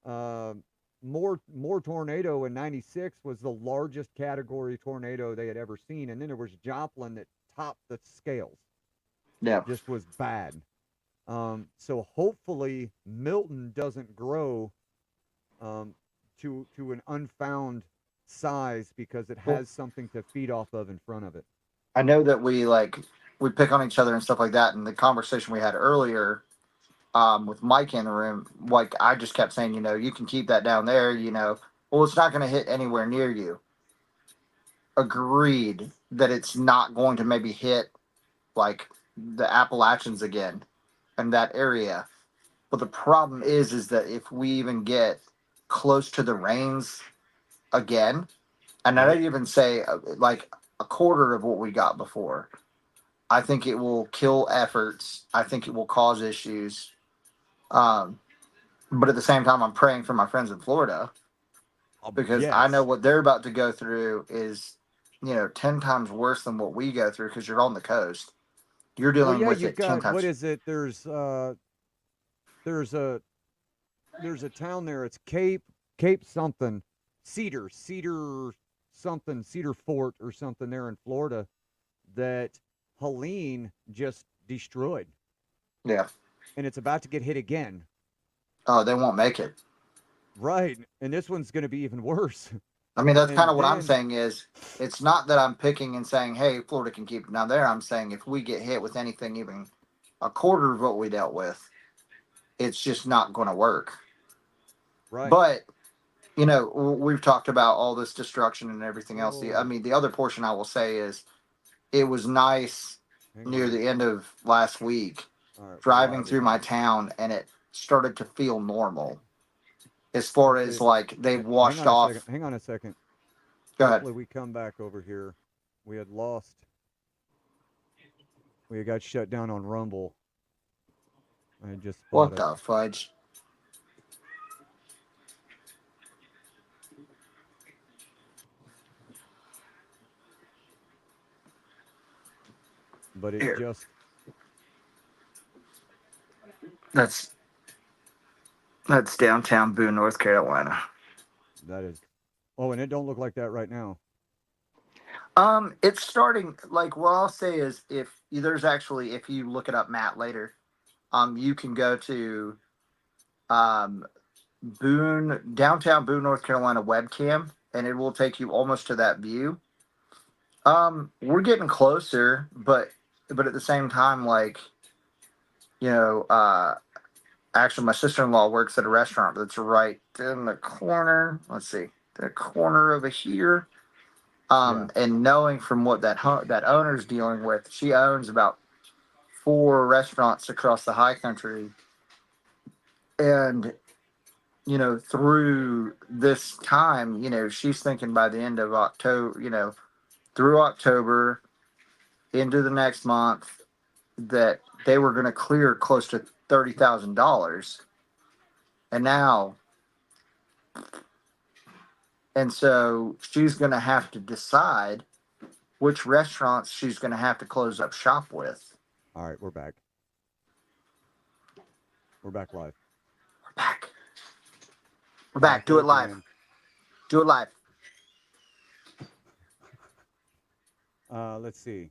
more tornado in '96 was the largest category tornado they had ever seen, and then there was Joplin that topped the scales. Yeah, just was bad. So hopefully Milton doesn't grow to an unfound size because it has something to feed off of in front of it. I know that we pick on each other and stuff like that. And the conversation we had earlier with Mike in the room, like I just kept saying, you can keep that down there, well, it's not going to hit anywhere near you. Agreed that it's not going to maybe hit like the Appalachians again and that area. But the problem is that if we even get close to the rains again, and I don't even say like a quarter of what we got before, I think it will kill efforts. I think it will cause issues. But at the same time, I'm praying for my friends in Florida because I know what they're about to go through is, 10 times worse than what we go through because you're on the coast. You're dealing with it 10 times. What is it? There's a town there. It's Cape something, Cedar something, Cedar Fort or something there in Florida that Helene just destroyed. Yeah. And it's about to get hit again. Oh, they won't make it. Right. And this one's going to be even worse. I mean, that's kind of what I'm saying is it's not that I'm picking and saying, hey, Florida can keep it down there. I'm saying if we get hit with anything even a quarter of what we dealt with, it's just not going to work. Right. But, we've talked about all this destruction and everything else. I mean, the other portion I will say is it was nice near the end of last week driving through my town and it started to feel normal. As far as like they've washed off. Hang on a second. Go ahead. Hopefully we come back over here. We had lost. We got shut down on Rumble. I just. What the fudge? But it just. That's downtown Boone, North Carolina. That is. Oh, and it don't look like that right now. It's starting. Like what I'll say is, if you look it up, Matt, later, you can go to, downtown Boone, North Carolina webcam, and it will take you almost to that view. We're getting closer, but at the same time, like, actually, my sister-in-law works at a restaurant that's right in the corner. Let's see, the corner over here. And knowing from what that owner's dealing with, she owns about 4 restaurants across the high country. And, through this time, she's thinking by the end of October, through October into the next month, that they were going to clear close to $30,000. And now, and so she's going to have to decide which restaurants she's going to have to close up shop with. All right, we're back. We're back live. We're back. We're back. Do it live. Again. Do it live. Let's see.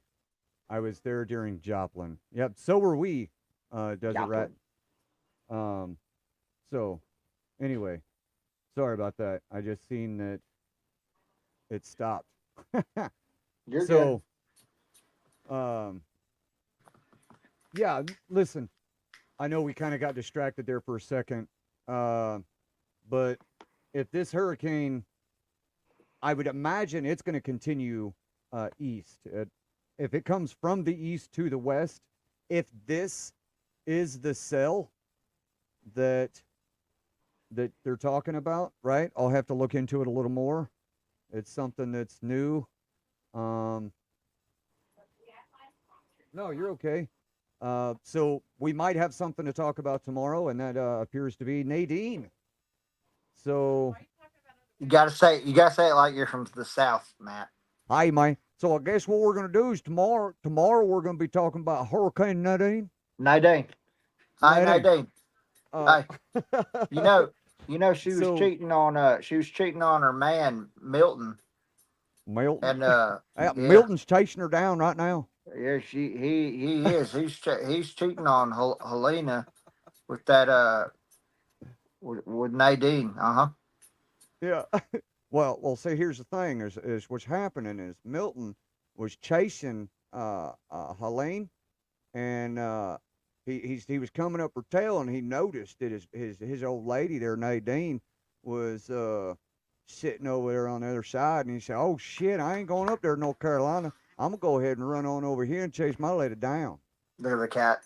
I was there during Joplin. Yep, so were we, Desert Rat. So, anyway, sorry about that. I just seen that it stopped. You're so, good. Yeah, listen, I know we kind of got distracted there for a second, but if this hurricane, I would imagine it's going to continue east. If it comes from the east to the west, if this is the cell that they're talking about, right? I'll have to look into it a little more. It's something that's new. No, you're okay. So we might have something to talk about tomorrow, and that appears to be Nadine. So you gotta say it like you're from the South, Matt. Hi, man. So I guess what we're gonna do is tomorrow we're gonna be talking about Hurricane Nadine. Nadine. Hi, Nadine. Hi. You know she was So- cheating on her man Milton. Milton. And yeah. Milton's chasing her down right now. Yeah, he is. He's cheating on Helena with that with Nadine. Yeah. Well, see, here's the thing: is what's happening is Milton was chasing Helene, and he was coming up her tail, and he noticed that his old lady there, Nadine, was sitting over there on the other side, and he said, "Oh shit, I ain't going up there to North Carolina. I'm gonna go ahead and run on over here and chase my lady down." Look at the cat.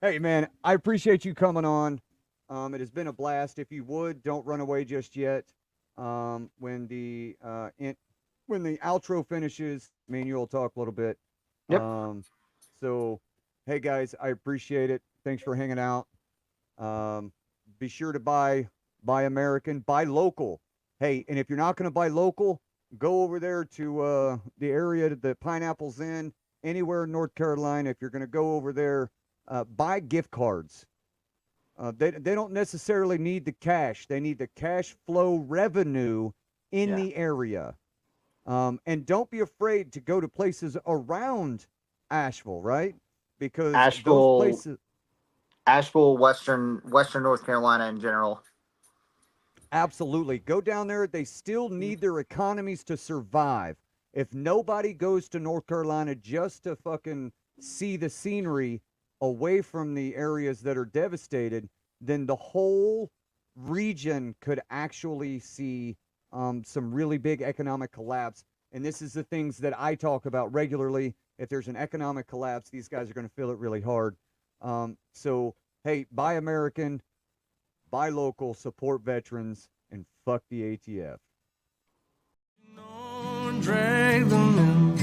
Hey man, I appreciate you coming on. It has been a blast. If you would, don't run away just yet. When the outro finishes, me and you will talk a little bit. Yep. So, hey guys, I appreciate it. Thanks for hanging out. Be sure to buy American, buy local. Hey, and if you're not going to buy local, go over there to the area that the Pineapple's in, anywhere in North Carolina. If you're going to go over there, buy gift cards. They don't necessarily need the cash. They need the cash flow revenue in the area. And don't be afraid to go to places around Asheville, right? Because Asheville, those places, Western North Carolina in general. absolutely. Go down there. They still need their economies to survive. If nobody goes to North Carolina just to fucking see the scenery away from the areas that are devastated, then the whole region could actually see some really big economic collapse. And this is the things that I talk about regularly. If there's an economic collapse, these guys are going to feel it really hard. So, hey, buy American, buy local, support veterans, and fuck the ATF. Drag them in,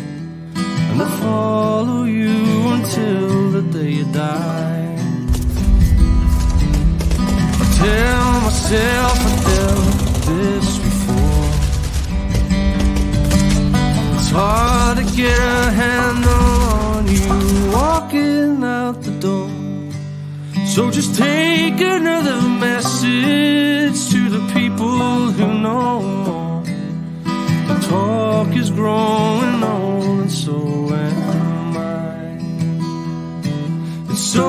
and they'll follow you until the day you die. I tell myself I've done this before. It's hard to get a handle on you walking out the door. So just take another message to the people who know more. The talk is growing old, and so am I. And so